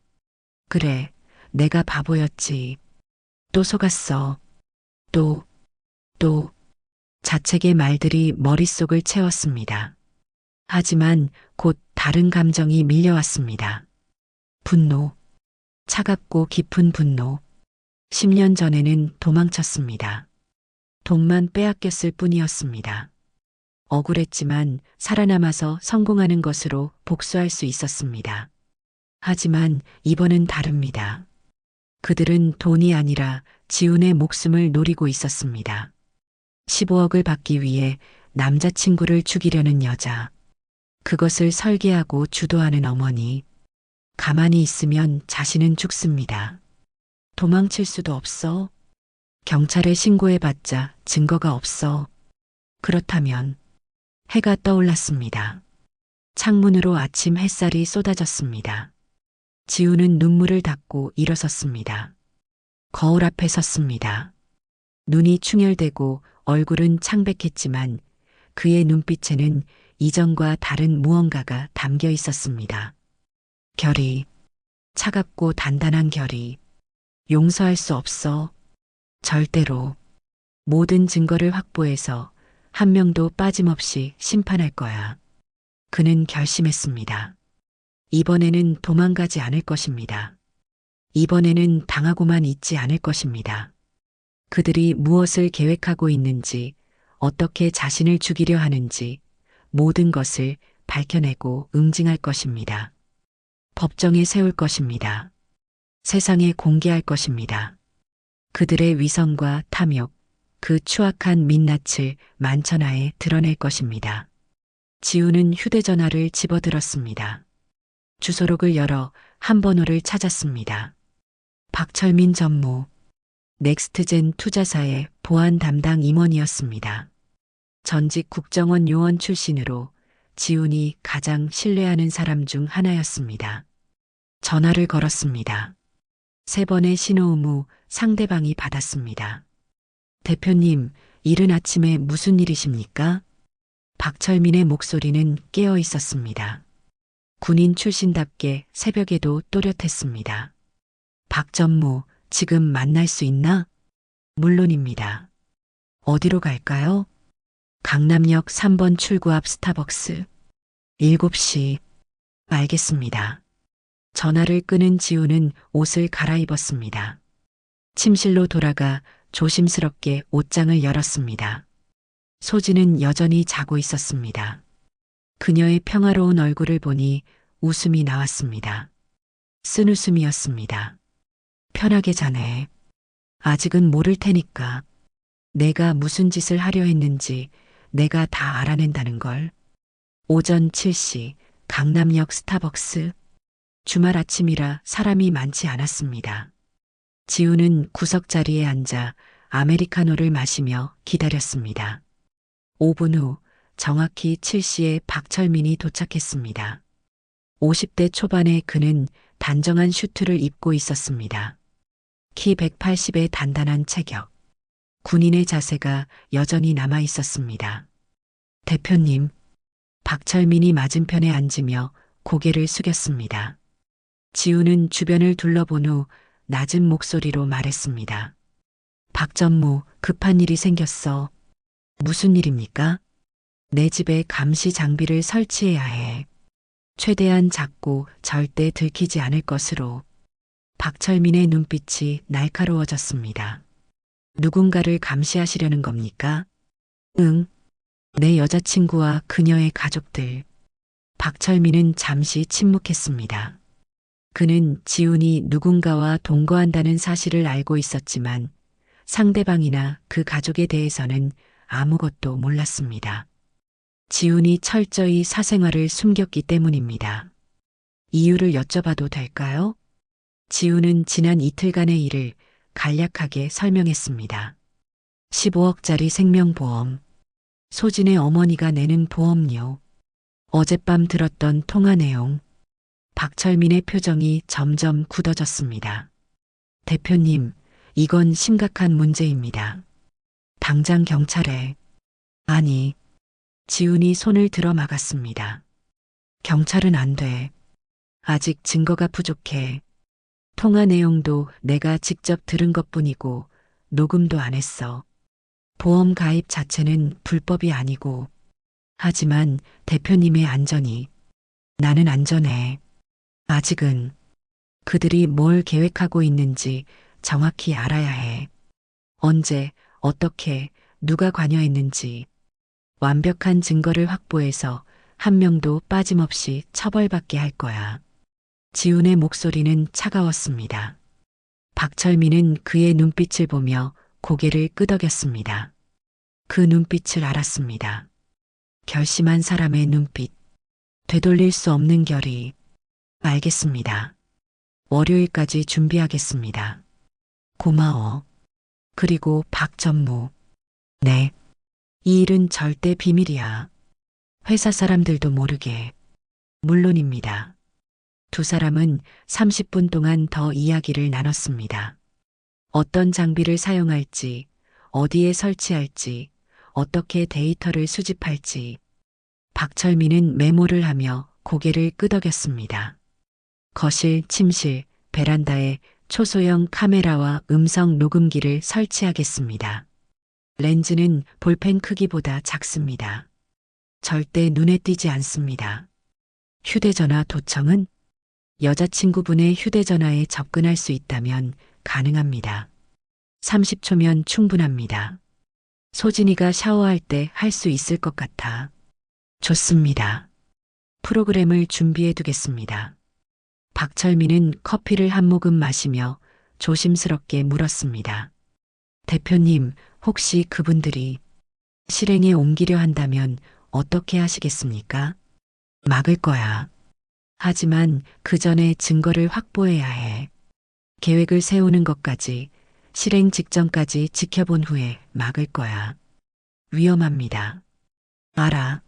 그래, 내가 바보였지. 또 속았어. 또. 자책의 말들이 머릿속을 채웠습니다. 하지만 곧 다른 감정이 밀려왔습니다. 분노. 차갑고 깊은 분노. 10년 전에는 도망쳤습니다. 돈만 빼앗겼을 뿐이었습니다. 억울했지만 살아남아서 성공하는 것으로 복수할 수 있었습니다. 하지만 이번은 다릅니다. 그들은 돈이 아니라 지훈의 목숨을 노리고 있었습니다. 15억을 받기 위해 남자친구를 죽이려는 여자. 그것을 설계하고 주도하는 어머니. 가만히 있으면 자신은 죽습니다. 도망칠 수도 없어. 경찰에 신고해봤자 증거가 없어. 그렇다면 해가 떠올랐습니다. 창문으로 아침 햇살이 쏟아졌습니다. 지우는 눈물을 닦고 일어섰습니다. 거울 앞에 섰습니다. 눈이 충혈되고 얼굴은 창백했지만 그의 눈빛에는 이전과 다른 무언가가 담겨 있었습니다. 결이, 차갑고 단단한 결이. 용서할 수 없어. 절대로. 모든 증거를 확보해서 한 명도 빠짐없이 심판할 거야. 그는 결심했습니다. 이번에는 도망가지 않을 것입니다. 이번에는 당하고만 있지 않을 것입니다. 그들이 무엇을 계획하고 있는지, 어떻게 자신을 죽이려 하는지 모든 것을 밝혀내고 응징할 것입니다. 법정에 세울 것입니다. 세상에 공개할 것입니다. 그들의 위선과 탐욕, 그 추악한 민낯을 만천하에 드러낼 것입니다. 지우는 휴대전화를 집어들었습니다. 주소록을 열어 한 번호를 찾았습니다. 박철민 전무, 넥스트젠 투자사의 보안 담당 임원이었습니다. 전직 국정원 요원 출신으로 지훈이 가장 신뢰하는 사람 중 하나였습니다. 전화를 걸었습니다. 3번의 신호음 후 상대방이 받았습니다. 대표님, 이른 아침에 무슨 일이십니까? 박철민의 목소리는 깨어 있었습니다. 군인 출신답게 새벽에도 또렷했습니다. 박 전무, 지금 만날 수 있나? 물론입니다. 어디로 갈까요? 강남역 3번 출구 앞 스타벅스. 7시. 알겠습니다. 전화를 끄는 지우는 옷을 갈아입었습니다. 침실로 돌아가 조심스럽게 옷장을 열었습니다. 소진은 여전히 자고 있었습니다. 그녀의 평화로운 얼굴을 보니 웃음이 나왔습니다. 쓴 웃음이었습니다. 편하게 자네. 아직은 모를 테니까. 내가 무슨 짓을 하려 했는지 내가 다 알아낸다는 걸. 오전 7시 강남역 스타벅스. 주말 아침이라 사람이 많지 않았습니다. 지우는 구석자리에 앉아 아메리카노를 마시며 기다렸습니다. 5분 후 정확히 7시에 박철민이 도착했습니다. 50대 초반의 그는 단정한 슈트를 입고 있었습니다. 키 180의 단단한 체격. 군인의 자세가 여전히 남아 있었습니다. 대표님, 박철민이 맞은편에 앉으며 고개를 숙였습니다. 지우는 주변을 둘러본 후 낮은 목소리로 말했습니다. 박 전무, 급한 일이 생겼어. 무슨 일입니까? 내 집에 감시 장비를 설치해야 해. 최대한 작고 절대 들키지 않을 것으로. 박철민의 눈빛이 날카로워졌습니다. 누군가를 감시하시려는 겁니까? 응. 내 여자친구와 그녀의 가족들. 박철민은 잠시 침묵했습니다. 그는 지훈이 누군가와 동거한다는 사실을 알고 있었지만 상대방이나 그 가족에 대해서는 아무것도 몰랐습니다. 지훈이 철저히 사생활을 숨겼기 때문입니다. 이유를 여쭤봐도 될까요? 지훈은 지난 이틀간의 일을 간략하게 설명했습니다. 15억짜리 생명보험, 소진의 어머니가 내는 보험료, 어젯밤 들었던 통화 내용. 박철민의 표정이 점점 굳어졌습니다. 대표님, 이건 심각한 문제입니다. 당장 경찰에. 아니, 지훈이 손을 들어 막았습니다. 경찰은 안 돼. 아직 증거가 부족해. 통화 내용도 내가 직접 들은 것뿐이고 녹음도 안 했어. 보험 가입 자체는 불법이 아니고. 하지만 대표님의 안전이. 나는 안전해. 아직은 그들이 뭘 계획하고 있는지 정확히 알아야 해. 언제, 어떻게, 누가 관여했는지. 완벽한 증거를 확보해서 한 명도 빠짐없이 처벌받게 할 거야. 지훈의 목소리는 차가웠습니다. 박철민은 그의 눈빛을 보며 고개를 끄덕였습니다. 그 눈빛을 알았습니다. 결심한 사람의 눈빛. 되돌릴 수 없는 결의. 알겠습니다. 월요일까지 준비하겠습니다. 고마워. 그리고 박 전무. 네. 이 일은 절대 비밀이야. 회사 사람들도 모르게. 물론입니다. 두 사람은 30분 동안 더 이야기를 나눴습니다. 어떤 장비를 사용할지, 어디에 설치할지, 어떻게 데이터를 수집할지. 박철민은 메모를 하며 고개를 끄덕였습니다. 거실, 침실, 베란다에 초소형 카메라와 음성 녹음기를 설치하겠습니다. 렌즈는 볼펜 크기보다 작습니다. 절대 눈에 띄지 않습니다. 휴대전화 도청은 여자친구분의 휴대전화에 접근할 수 있다면 가능합니다. 30초면 충분합니다. 소진이가 샤워할 때 할 수 있을 것 같아. 좋습니다. 프로그램을 준비해 두겠습니다. 박철민은 커피를 한 모금 마시며 조심스럽게 물었습니다. 대표님, 혹시 그분들이 실행에 옮기려 한다면 어떻게 하시겠습니까? 막을 거야. 하지만 그 전에 증거를 확보해야 해. 계획을 세우는 것까지, 실행 직전까지 지켜본 후에 막을 거야. 위험합니다. 알아.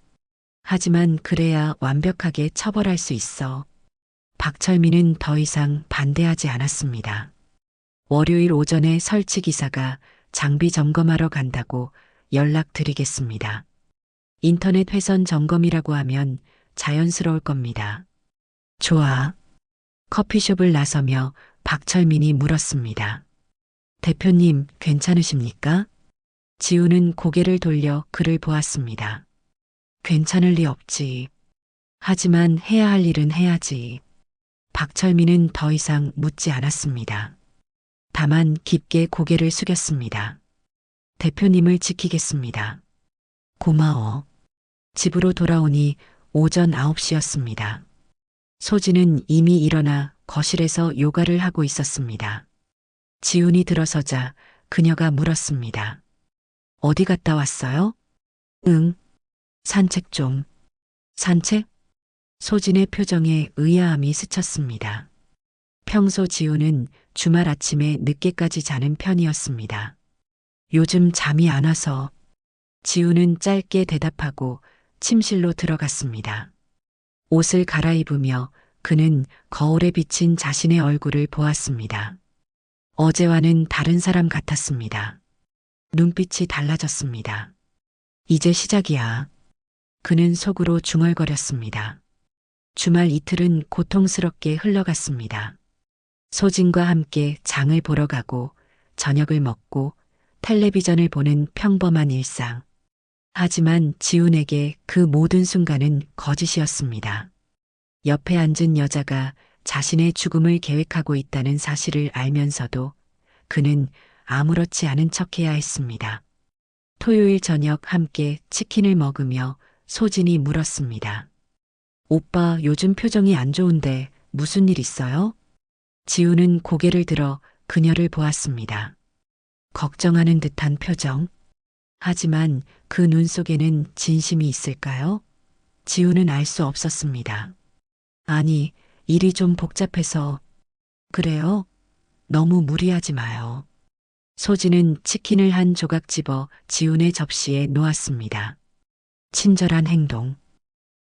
하지만 그래야 완벽하게 처벌할 수 있어. 박철민은 더 이상 반대하지 않았습니다. 월요일 오전에 설치 기사가 장비 점검하러 간다고 연락드리겠습니다. 인터넷 회선 점검이라고 하면 자연스러울 겁니다. 좋아. 커피숍을 나서며 박철민이 물었습니다. 대표님, 괜찮으십니까? 지우는 고개를 돌려 그를 보았습니다. 괜찮을 리 없지. 하지만 해야 할 일은 해야지. 박철민은 더 이상 묻지 않았습니다. 다만 깊게 고개를 숙였습니다. 대표님을 지키겠습니다. 고마워. 집으로 돌아오니 오전 9시였습니다. 소진은 이미 일어나 거실에서 요가를 하고 있었습니다. 지훈이 들어서자 그녀가 물었습니다. 어디 갔다 왔어요? 응. 산책 좀. 산책? 소진의 표정에 의아함이 스쳤습니다. 평소 지훈은 주말 아침에 늦게까지 자는 편이었습니다. 요즘 잠이 안 와서. 지훈은 짧게 대답하고 침실로 들어갔습니다. 옷을 갈아입으며 그는 거울에 비친 자신의 얼굴을 보았습니다. 어제와는 다른 사람 같았습니다. 눈빛이 달라졌습니다. 이제 시작이야. 그는 속으로 중얼거렸습니다. 주말 이틀은 고통스럽게 흘러갔습니다. 소진과 함께 장을 보러 가고 저녁을 먹고 텔레비전을 보는 평범한 일상. 하지만 지훈에게 그 모든 순간은 거짓이었습니다. 옆에 앉은 여자가 자신의 죽음을 계획하고 있다는 사실을 알면서도 그는 아무렇지 않은 척해야 했습니다. 토요일 저녁 함께 치킨을 먹으며 소진이 물었습니다. 오빠 요즘 표정이 안 좋은데 무슨 일 있어요? 지우는 고개를 들어 그녀를 보았습니다. 걱정하는 듯한 표정. 하지만 그 눈 속에는 진심이 있을까요? 지우는 알 수 없었습니다. 아니, 일이 좀 복잡해서. 그래요? 너무 무리하지 마요. 소진은 치킨을 한 조각 집어 지훈의 접시에 놓았습니다. 친절한 행동.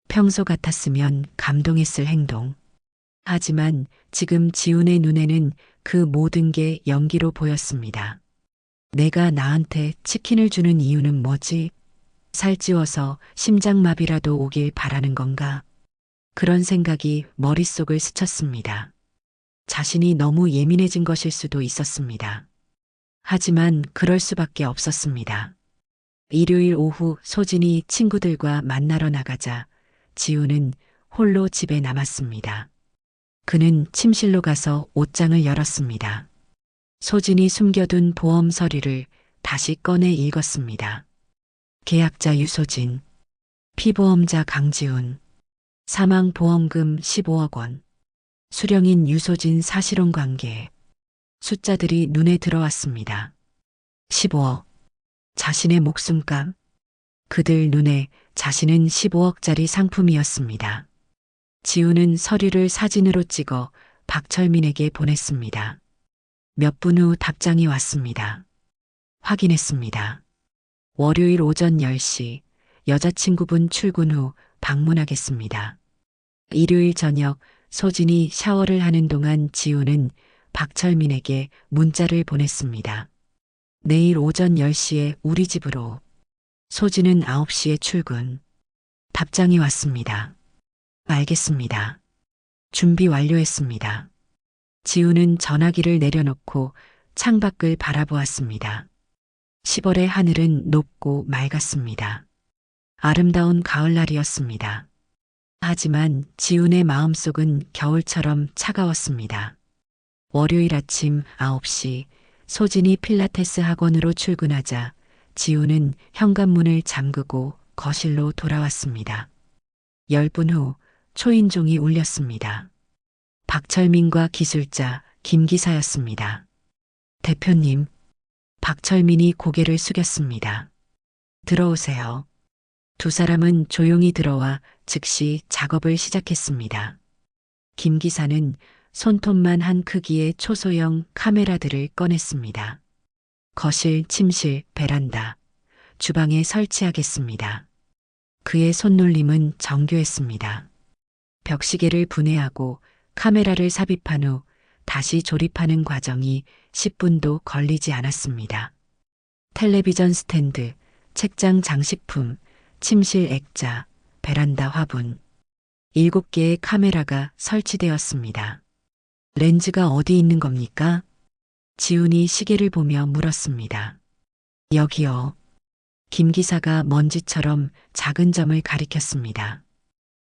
평소 같았으면 감동했을 행동. 하지만 지금 지훈의 눈에는 그 모든 게 연기로 보였습니다. 내가 나한테 치킨을 주는 이유는 뭐지? 살찌워서 심장마비라도 오길 바라는 건가? 그런 생각이 머릿속을 스쳤습니다. 자신이 너무 예민해진 것일 수도 있었습니다. 하지만 그럴 수밖에 없었습니다. 일요일 오후 소진이 친구들과 만나러 나가자 지우는 홀로 집에 남았습니다. 그는 침실로 가서 옷장을 열었습니다. 소진이 숨겨둔 보험 서류를 다시 꺼내 읽었습니다. 계약자 유소진, 피보험자 강지훈, 사망보험금 15억 원, 수령인 유소진 사실혼 관계. 숫자들이 눈에 들어왔습니다. 15억. 자신의 목숨값. 그들 눈에 자신은 15억짜리 상품이었습니다. 지우는 서류를 사진으로 찍어 박철민에게 보냈습니다. 몇 분 후 답장이 왔습니다. 확인했습니다. 월요일 오전 10시 여자친구분 출근 후 방문하겠습니다. 일요일 저녁 소진이 샤워를 하는 동안 지우는 박철민에게 문자를 보냈습니다. 내일 오전 10시에 우리 집으로. 소진은 9시에 출근. 답장이 왔습니다. 알겠습니다. 준비 완료했습니다. 지우는 전화기를 내려놓고 창밖을 바라보았습니다. 10월의 하늘은 높고 맑았습니다. 아름다운 가을날이었습니다. 하지만 지훈의 마음속은 겨울처럼 차가웠습니다. 월요일 아침 9시 소진이 필라테스 학원으로 출근하자 지훈은 현관문을 잠그고 거실로 돌아왔습니다. 10분 후 초인종이 울렸습니다. 박철민과 기술자 김 기사였습니다. 대표님, 박철민이 고개를 숙였습니다. 들어오세요. 두 사람은 조용히 들어와 즉시 작업을 시작했습니다. 김 기사는 손톱만 한 크기의 초소형 카메라들을 꺼냈습니다. 거실, 침실, 베란다, 주방에 설치하겠습니다. 그의 손놀림은 정교했습니다. 벽시계를 분해하고 카메라를 삽입한 후 다시 조립하는 과정이 10분도 걸리지 않았습니다. 텔레비전 스탠드, 책장 장식품, 침실 액자, 베란다 화분. 7개의 카메라가 설치되었습니다. 렌즈가 어디 있는 겁니까? 지훈이 시계를 보며 물었습니다. 여기요. 김 기사가 먼지처럼 작은 점을 가리켰습니다.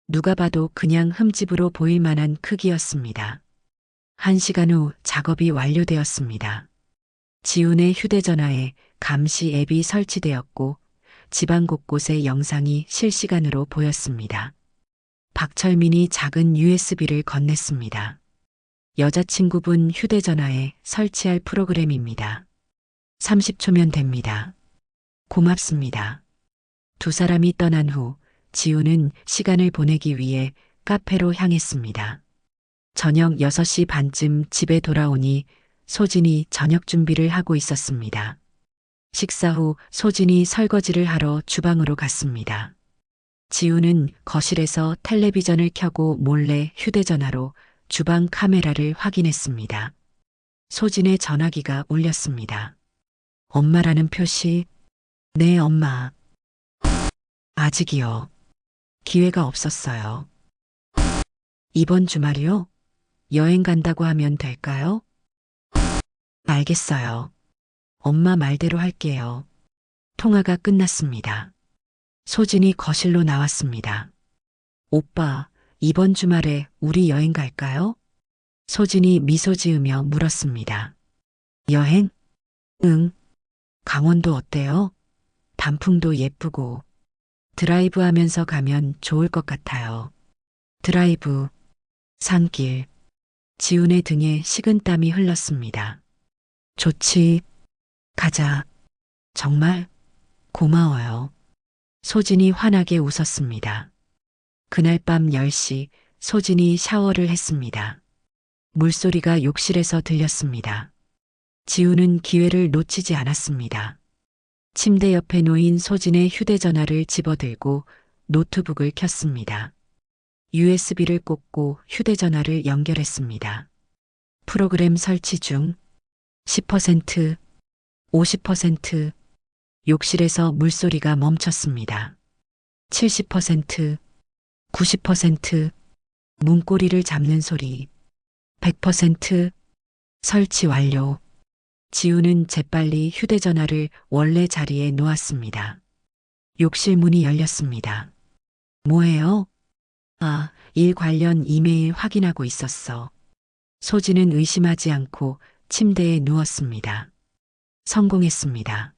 누가 봐도 그냥 흠집으로 보일 만한 크기였습니다. 1시간 후 작업이 완료되었습니다. 지훈의 휴대전화에 감시 앱이 설치되었고 집안 곳곳의 영상이 실시간으로 보였습니다. 박철민이 작은 USB를 건넸습니다. 여자친구분 휴대전화에 설치할 프로그램입니다. 30초면 됩니다. 고맙습니다. 두 사람이 떠난 후 지훈은 시간을 보내기 위해 카페로 향했습니다. 저녁 6시 반쯤 집에 돌아오니 소진이 저녁 준비를 하고 있었습니다. 식사 후 소진이 설거지를 하러 주방으로 갔습니다. 지훈은 거실에서 텔레비전을 켜고 몰래 휴대전화로 주방 카메라를 확인했습니다. 소진의 전화기가 울렸습니다. 엄마라는 표시. 네, 엄마. 아직이요. 기회가 없었어요. 이번 주말이요? 여행 간다고 하면 될까요? 알겠어요. 엄마 말대로 할게요. 통화가 끝났습니다. 소진이 거실로 나왔습니다. 오빠, 이번 주말에 우리 여행 갈까요? 소진이 미소 지으며 물었습니다. 여행? 응. 강원도 어때요? 단풍도 예쁘고 드라이브 하면서 가면 좋을 것 같아요. 드라이브, 산길. 지훈의 등에 식은땀이 흘렀습니다. 좋지. 가자. 정말 고마워요. 소진이 환하게 웃었습니다. 그날 밤 10시 소진이 샤워를 했습니다. 물소리가 욕실에서 들렸습니다. 지훈은 기회를 놓치지 않았습니다. 침대 옆에 놓인 소진의 휴대전화를 집어들고 노트북을 켰습니다. USB를 꽂고 휴대전화를 연결했습니다. 프로그램 설치 중. 10%, 50%. 욕실에서 물소리가 멈췄습니다. 70%, 90%. 문고리를 잡는 소리. 100%. 설치 완료. 지훈은 재빨리 휴대전화를 원래 자리에 놓았습니다. 욕실 문이 열렸습니다. 뭐해요? 아, 일 관련 이메일 확인하고 있었어. 소진은 의심하지 않고 침대에 누웠습니다. 성공했습니다.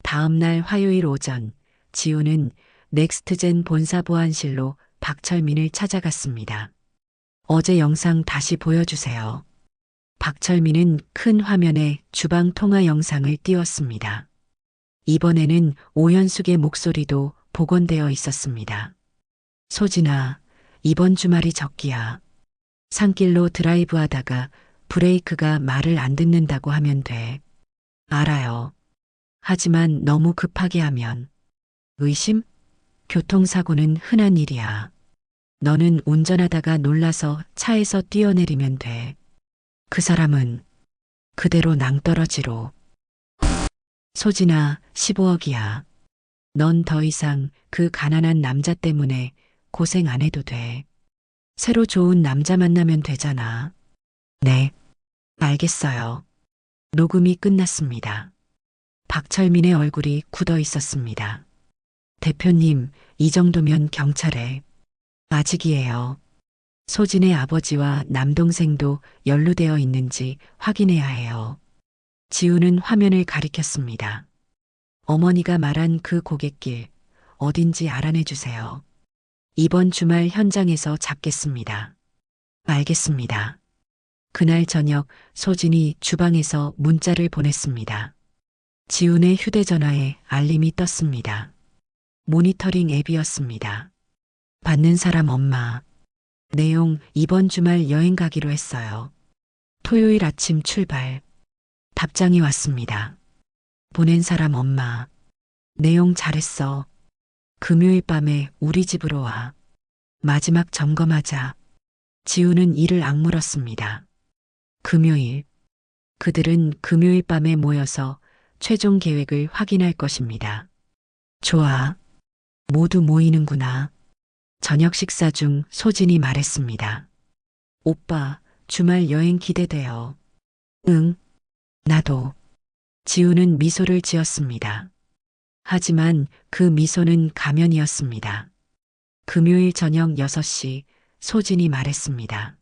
다음 날 화요일 오전, 지훈은 넥스트젠 본사 보안실로 박철민을 찾아갔습니다. 어제 영상 다시 보여주세요. 박철민은 큰 화면에 주방 통화 영상을 띄웠습니다. 이번에는 오현숙의 목소리도 복원되어 있었습니다. 소진아, 이번 주말이 적기야. 산길로 드라이브 하다가 브레이크가 말을 안 듣는다고 하면 돼. 알아요. 하지만 너무 급하게 하면. 의심? 교통사고는 흔한 일이야. 너는 운전하다가 놀라서 차에서 뛰어내리면 돼. 그 사람은 그대로 낭떠러지로. 소진아, 15억이야. 넌 더 이상 그 가난한 남자 때문에 고생 안 해도 돼. 새로 좋은 남자 만나면 되잖아. 네, 알겠어요. 녹음이 끝났습니다. 박철민의 얼굴이 굳어 있었습니다. 대표님, 이 정도면 경찰에. 아직이에요. 소진의 아버지와 남동생도 연루되어 있는지 확인해야 해요. 지우는 화면을 가리켰습니다. 어머니가 말한 그 고갯길, 어딘지 알아내 주세요. 이번 주말 현장에서 잡겠습니다. 알겠습니다. 그날 저녁 소진이 주방에서 문자를 보냈습니다. 지훈의 휴대전화에 알림이 떴습니다. 모니터링 앱이었습니다. 받는 사람 엄마. 내용 이번 주말 여행 가기로 했어요. 토요일 아침 출발. 답장이 왔습니다. 보낸 사람 엄마. 내용 잘했어. 금요일 밤에 우리 집으로 와. 마지막 점검하자. 지우는 이를 악물었습니다. 금요일. 그들은 금요일 밤에 모여서 최종 계획을 확인할 것입니다. 좋아. 모두 모이는구나. 저녁 식사 중 소진이 말했습니다. 오빠, 주말 여행 기대돼요. 응, 나도. 지우는 미소를 지었습니다. 하지만 그 미소는 가면이었습니다. 금요일 저녁 6시 소진이 말했습니다.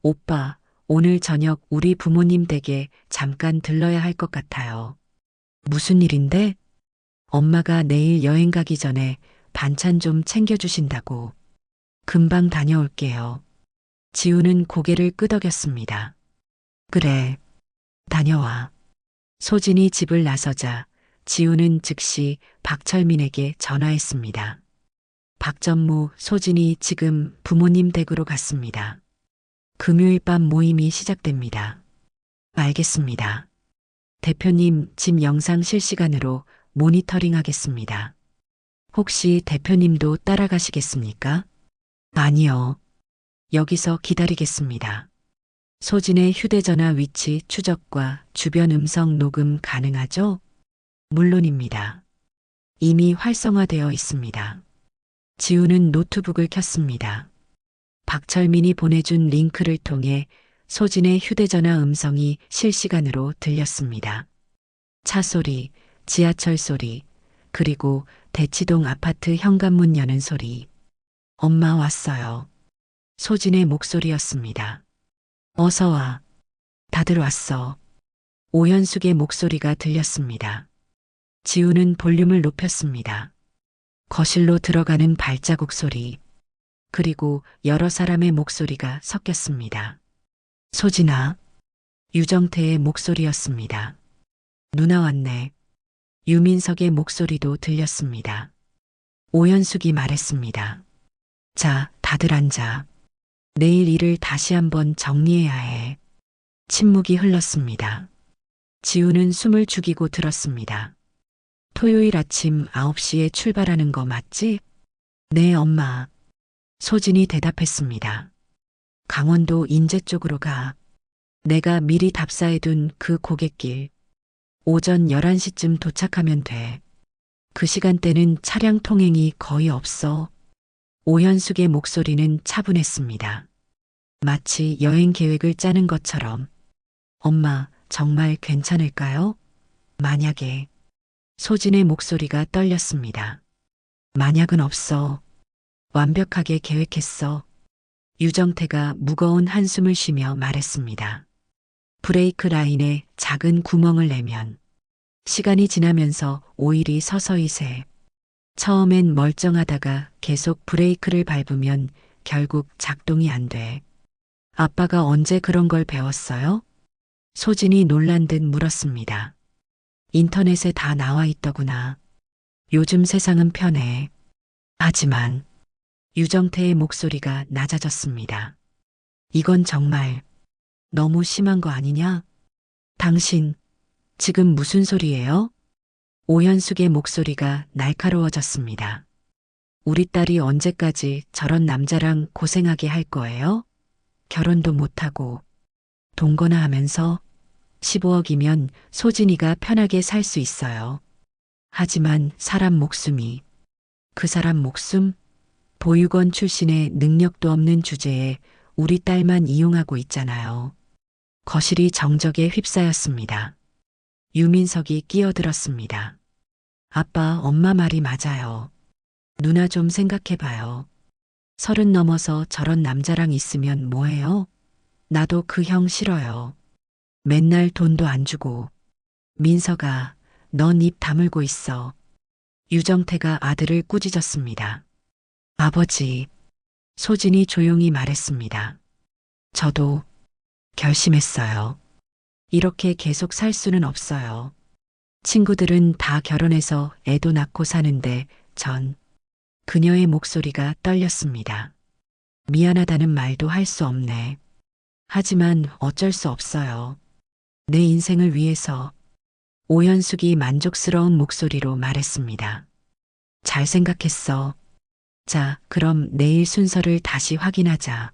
오빠, 오늘 저녁 우리 부모님 댁에 잠깐 들러야 할 것 같아요. 무슨 일인데? 엄마가 내일 여행 가기 전에 반찬 좀 챙겨주신다고. 금방 다녀올게요. 지우는 고개를 끄덕였습니다. 그래, 다녀와. 소진이 집을 나서자 지우는 즉시 박철민에게 전화했습니다. 박전무, 소진이 지금 부모님 댁으로 갔습니다. 금요일 밤 모임이 시작됩니다. 알겠습니다. 대표님, 집 영상 실시간으로 모니터링 하겠습니다. 혹시 대표님도 따라가시겠습니까? 아니요. 여기서 기다리겠습니다. 소진의 휴대전화 위치 추적과 주변 음성 녹음 가능하죠? 물론입니다. 이미 활성화되어 있습니다. 지우는 노트북을 켰습니다. 박철민이 보내준 링크를 통해 소진의 휴대전화 음성이 실시간으로 들렸습니다. 차 소리, 지하철 소리, 그리고 대치동 아파트 현관문 여는 소리. 엄마 왔어요. 소진의 목소리였습니다. 어서 와. 다들 왔어. 오현숙의 목소리가 들렸습니다. 지우는 볼륨을 높였습니다. 거실로 들어가는 발자국 소리, 그리고 여러 사람의 목소리가 섞였습니다. 소진아. 유정태의 목소리였습니다. 누나 왔네. 유민석의 목소리도 들렸습니다. 오현숙이 말했습니다. 자, 다들 앉아. 내일 일을 다시 한번 정리해야 해. 침묵이 흘렀습니다. 지우는 숨을 죽이고 들었습니다. 토요일 아침 9시에 출발하는 거 맞지? 네, 엄마. 소진이 대답했습니다. 강원도 인제 쪽으로 가. 내가 미리 답사해둔 그 고갯길. 오전 11시쯤 도착하면 돼. 그 시간대는 차량 통행이 거의 없어. 오현숙의 목소리는 차분했습니다. 마치 여행 계획을 짜는 것처럼. 엄마, 정말 괜찮을까요? 만약에. 소진의 목소리가 떨렸습니다. 만약은 없어. 완벽하게 계획했어. 유정태가 무거운 한숨을 쉬며 말했습니다. 브레이크 라인에 작은 구멍을 내면 시간이 지나면서 오일이 서서히 새. 처음엔 멀쩡하다가 계속 브레이크를 밟으면 결국 작동이 안 돼. 아빠가 언제 그런 걸 배웠어요? 소진이 놀란 듯 물었습니다. 인터넷에 다 나와 있더구나. 요즘 세상은 편해. 하지만 유정태의 목소리가 낮아졌습니다. 이건 정말 너무 심한 거 아니냐? 당신 지금 무슨 소리예요? 오현숙의 목소리가 날카로워졌습니다. 우리 딸이 언제까지 저런 남자랑 고생하게 할 거예요? 결혼도 못하고 동거나 하면서 15억이면 소진이가 편하게 살 수 있어요. 하지만 사람 목숨이, 그 사람 목숨? 보육원 출신의 능력도 없는 주제에 우리 딸만 이용하고 있잖아요. 거실이 정적에 휩싸였습니다. 유민석이 끼어들었습니다. 아빠, 엄마 말이 맞아요. 누나 좀 생각해봐요. 30 넘어서 저런 남자랑 있으면 뭐해요? 나도 그 형 싫어요. 맨날 돈도 안 주고. 민서가 넌 입 다물고 있어. 유정태가 아들을 꾸짖었습니다. 아버지, 소진이 조용히 말했습니다. 저도 결심했어요. 이렇게 계속 살 수는 없어요. 친구들은 다 결혼해서 애도 낳고 사는데 전 그녀의 목소리가 떨렸습니다. 미안하다는 말도 할 수 없네. 하지만 어쩔 수 없어요. 내 인생을 위해서 오현숙이 만족스러운 목소리로 말했습니다. 잘 생각했어. 자, 그럼 내일 순서를 다시 확인하자.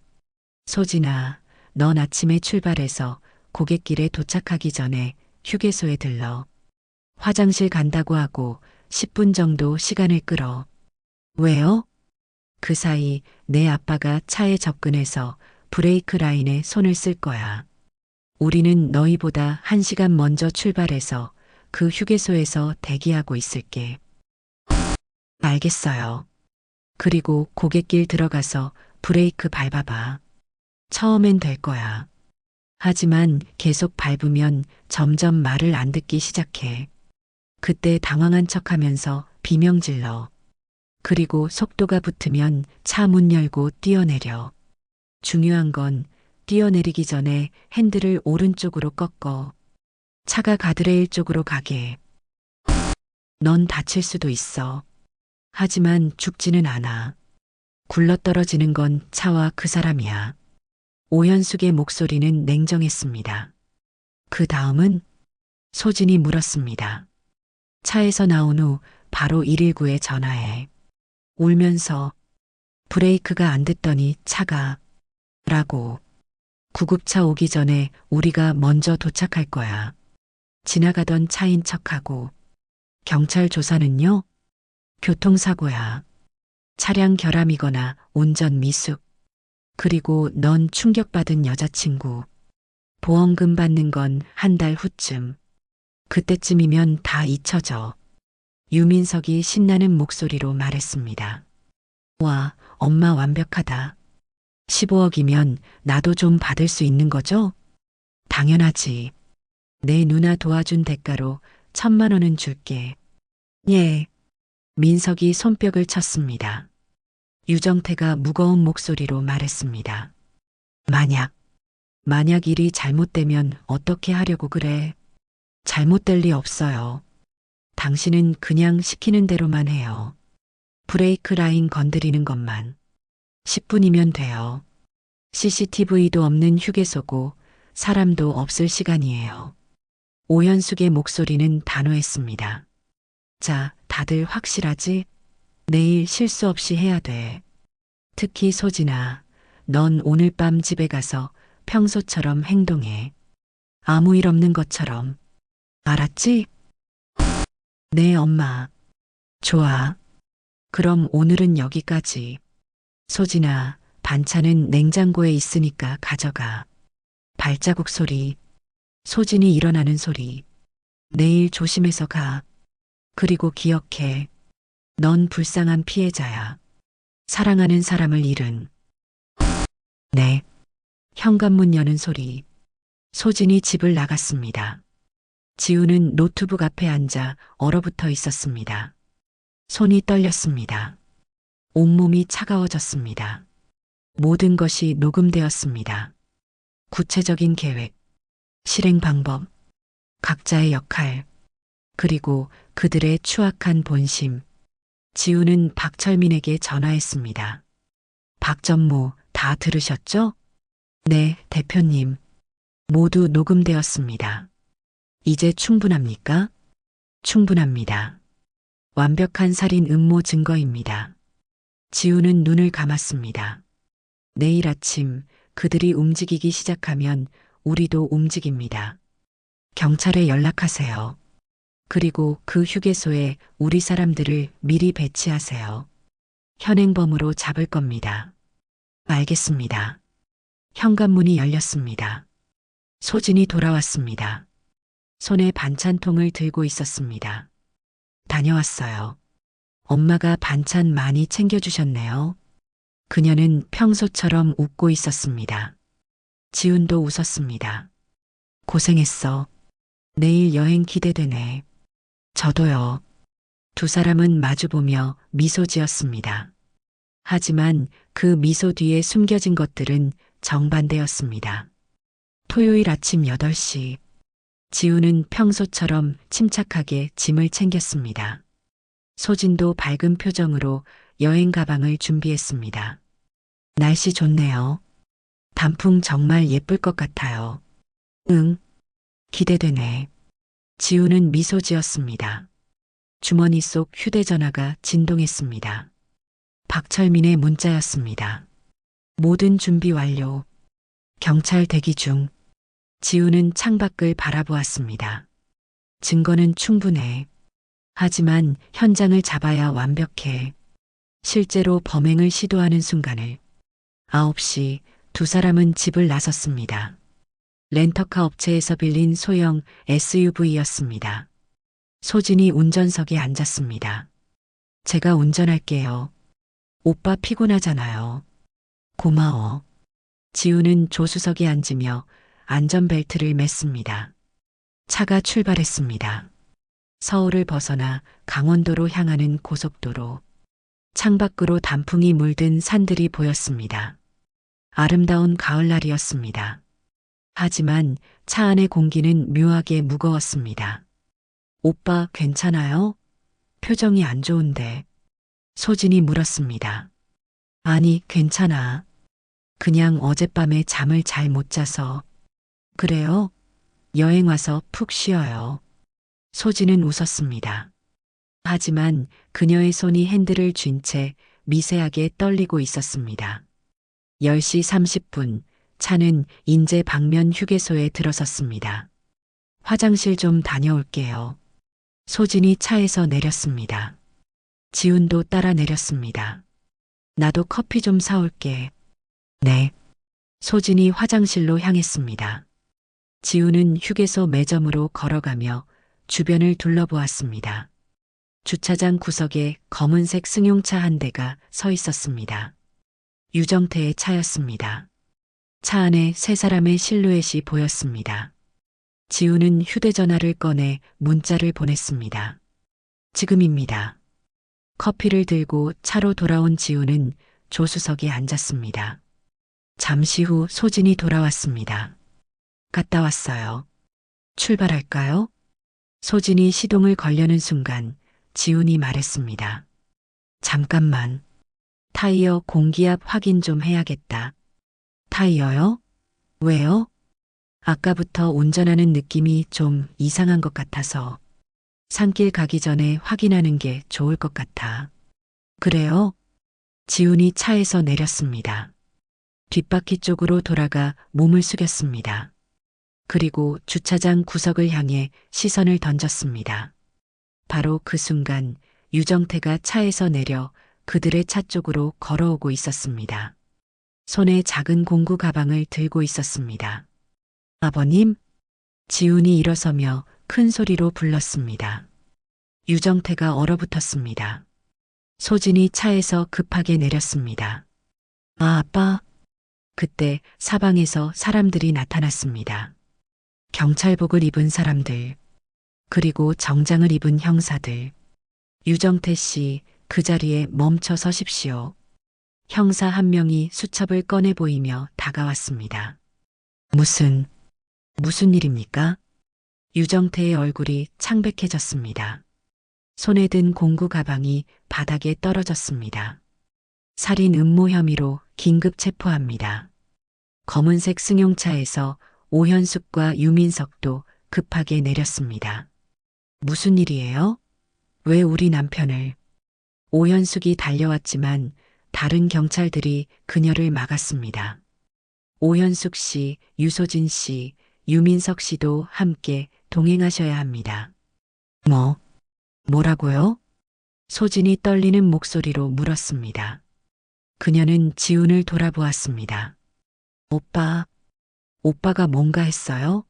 소진아, 넌 아침에 출발해서 고갯길에 도착하기 전에 휴게소에 들러. 화장실 간다고 하고 10분 정도 시간을 끌어. 왜요? 그 사이 내 아빠가 차에 접근해서 브레이크 라인에 손을 쓸 거야. 우리는 너희보다 1시간 먼저 출발해서 그 휴게소에서 대기하고 있을게. 알겠어요. 그리고 고갯길 들어가서 브레이크 밟아봐. 처음엔 될 거야. 하지만 계속 밟으면 점점 말을 안 듣기 시작해. 그때 당황한 척 하면서 비명 질러. 그리고 속도가 붙으면 차 문 열고 뛰어내려. 중요한 건 뛰어내리기 전에 핸들을 오른쪽으로 꺾어. 차가 가드레일 쪽으로 가게. 넌 다칠 수도 있어. 하지만 죽지는 않아. 굴러떨어지는 건 차와 그 사람이야. 오현숙의 목소리는 냉정했습니다. 그 다음은 소진이 물었습니다. 차에서 나온 후 바로 119에 전화해. 울면서 브레이크가 안 됐더니 차가 라고. 구급차 오기 전에 우리가 먼저 도착할 거야. 지나가던 차인 척하고. 경찰 조사는요? 교통사고야. 차량 결함이거나 운전 미숙. 그리고 넌 충격받은 여자친구. 보험금 받는 건 1달 후쯤. 그때쯤이면 다 잊혀져. 유민석이 신나는 목소리로 말했습니다. 와, 엄마 완벽하다. 15억이면 나도 좀 받을 수 있는 거죠? 당연하지. 내 누나 도와준 대가로 1,000만 원은 줄게. 예. 민석이 손뼉을 쳤습니다. 유정태가 무거운 목소리로 말했습니다. 만약 일이 잘못되면 어떻게 하려고 그래? 잘못될 리 없어요. 당신은 그냥 시키는 대로만 해요. 브레이크 라인 건드리는 것만. 10분이면 돼요. CCTV도 없는 휴게소고 사람도 없을 시간이에요. 오현숙의 목소리는 단호했습니다. 자, 다들 확실하지? 내일 실수 없이 해야 돼. 특히 소진아, 넌 오늘 밤 집에 가서 평소처럼 행동해. 아무 일 없는 것처럼. 알았지? 네, 엄마. 좋아. 그럼 오늘은 여기까지. 소진아, 반찬은 냉장고에 있으니까 가져가. 발자국 소리, 소진이 일어나는 소리. 내일 조심해서 가. 그리고 기억해. 넌 불쌍한 피해자야. 사랑하는 사람을 잃은. 네. 현관문 여는 소리. 소진이 집을 나갔습니다. 지우는 노트북 앞에 앉아 얼어붙어 있었습니다. 손이 떨렸습니다. 온몸이 차가워졌습니다. 모든 것이 녹음되었습니다. 구체적인 계획, 실행 방법, 각자의 역할, 그리고 그들의 추악한 본심. 지우는 박철민에게 전화했습니다. 박전무, 다 들으셨죠? 네, 대표님. 모두 녹음되었습니다. 이제 충분합니까? 충분합니다. 완벽한 살인 음모 증거입니다. 지우는 눈을 감았습니다. 내일 아침 그들이 움직이기 시작하면 우리도 움직입니다. 경찰에 연락하세요. 그리고 그 휴게소에 우리 사람들을 미리 배치하세요. 현행범으로 잡을 겁니다. 알겠습니다. 현관문이 열렸습니다. 소진이 돌아왔습니다. 손에 반찬통을 들고 있었습니다. 다녀왔어요. 엄마가 반찬 많이 챙겨주셨네요. 그녀는 평소처럼 웃고 있었습니다. 지훈도 웃었습니다. 고생했어. 내일 여행 기대되네. 저도요. 두 사람은 마주보며 미소 지었습니다. 하지만 그 미소 뒤에 숨겨진 것들은 정반대였습니다. 토요일 아침 8시, 지우는 평소처럼 침착하게 짐을 챙겼습니다. 소진도 밝은 표정으로 여행 가방을 준비했습니다. 날씨 좋네요. 단풍 정말 예쁠 것 같아요. 응, 기대되네. 지우는 미소 지었습니다. 주머니 속 휴대전화가 진동했습니다. 박철민의 문자였습니다. 모든 준비 완료. 경찰 대기 중. 지우는 창밖을 바라보았습니다. 증거는 충분해. 하지만 현장을 잡아야 완벽해. 실제로 범행을 시도하는 순간을. 9시 두 사람은 집을 나섰습니다. 렌터카 업체에서 빌린 소형 SUV였습니다. 소진이 운전석에 앉았습니다. 제가 운전할게요. 오빠 피곤하잖아요. 고마워. 지우는 조수석에 앉으며 안전벨트를 맸습니다. 차가 출발했습니다. 서울을 벗어나 강원도로 향하는 고속도로. 창밖으로 단풍이 물든 산들이 보였습니다. 아름다운 가을날이었습니다. 하지만 차 안의 공기는 묘하게 무거웠습니다. 오빠 괜찮아요? 표정이 안 좋은데. 소진이 물었습니다. 아니, 괜찮아. 그냥 어젯밤에 잠을 잘 못 자서. 그래요? 여행 와서 푹 쉬어요. 소진은 웃었습니다. 하지만 그녀의 손이 핸들을 쥔 채 미세하게 떨리고 있었습니다. 10시 30분, 차는 인제 방면 휴게소에 들어섰습니다. 화장실 좀 다녀올게요. 소진이 차에서 내렸습니다. 지훈도 따라 내렸습니다. 나도 커피 좀 사올게. 네. 소진이 화장실로 향했습니다. 지훈은 휴게소 매점으로 걸어가며 주변을 둘러보았습니다. 주차장 구석에 검은색 승용차 한 대가 서 있었습니다. 유정태의 차였습니다. 차 안에 세 사람의 실루엣이 보였습니다. 지훈은 휴대전화를 꺼내 문자를 보냈습니다. 지금입니다. 커피를 들고 차로 돌아온 지훈은 조수석에 앉았습니다. 잠시 후 소진이 돌아왔습니다. 갔다 왔어요. 출발할까요? 소진이 시동을 걸려는 순간 지훈이 말했습니다. 잠깐만. 타이어 공기압 확인 좀 해야겠다. 타이어요? 왜요? 아까부터 운전하는 느낌이 좀 이상한 것 같아서 산길 가기 전에 확인하는 게 좋을 것 같아. 그래요? 지훈이 차에서 내렸습니다. 뒷바퀴 쪽으로 돌아가 몸을 숙였습니다. 그리고 주차장 구석을 향해 시선을 던졌습니다. 바로 그 순간 유정태가 차에서 내려 그들의 차 쪽으로 걸어오고 있었습니다. 손에 작은 공구 가방을 들고 있었습니다. 아버님? 지훈이 일어서며 큰 소리로 불렀습니다. 유정태가 얼어붙었습니다. 소진이 차에서 급하게 내렸습니다. 아, 아빠. 그때 사방에서 사람들이 나타났습니다. 경찰복을 입은 사람들, 그리고 정장을 입은 형사들. 유정태 씨, 그 자리에 멈춰 서십시오. 형사 한 명이 수첩을 꺼내 보이며 다가왔습니다. 무슨 일입니까? 유정태의 얼굴이 창백해졌습니다. 손에 든 공구 가방이 바닥에 떨어졌습니다. 살인 음모 혐의로 긴급 체포합니다. 검은색 승용차에서 오현숙과 유민석도 급하게 내렸습니다. 무슨 일이에요? 왜 우리 남편을? 오현숙이 달려왔지만 다른 경찰들이 그녀를 막았습니다. 오현숙 씨, 유소진 씨, 유민석 씨도 함께 동행하셔야 합니다. 뭐라고요? 소진이 떨리는 목소리로 물었습니다. 그녀는 지훈을 돌아보았습니다. 오빠가 뭔가 했어요?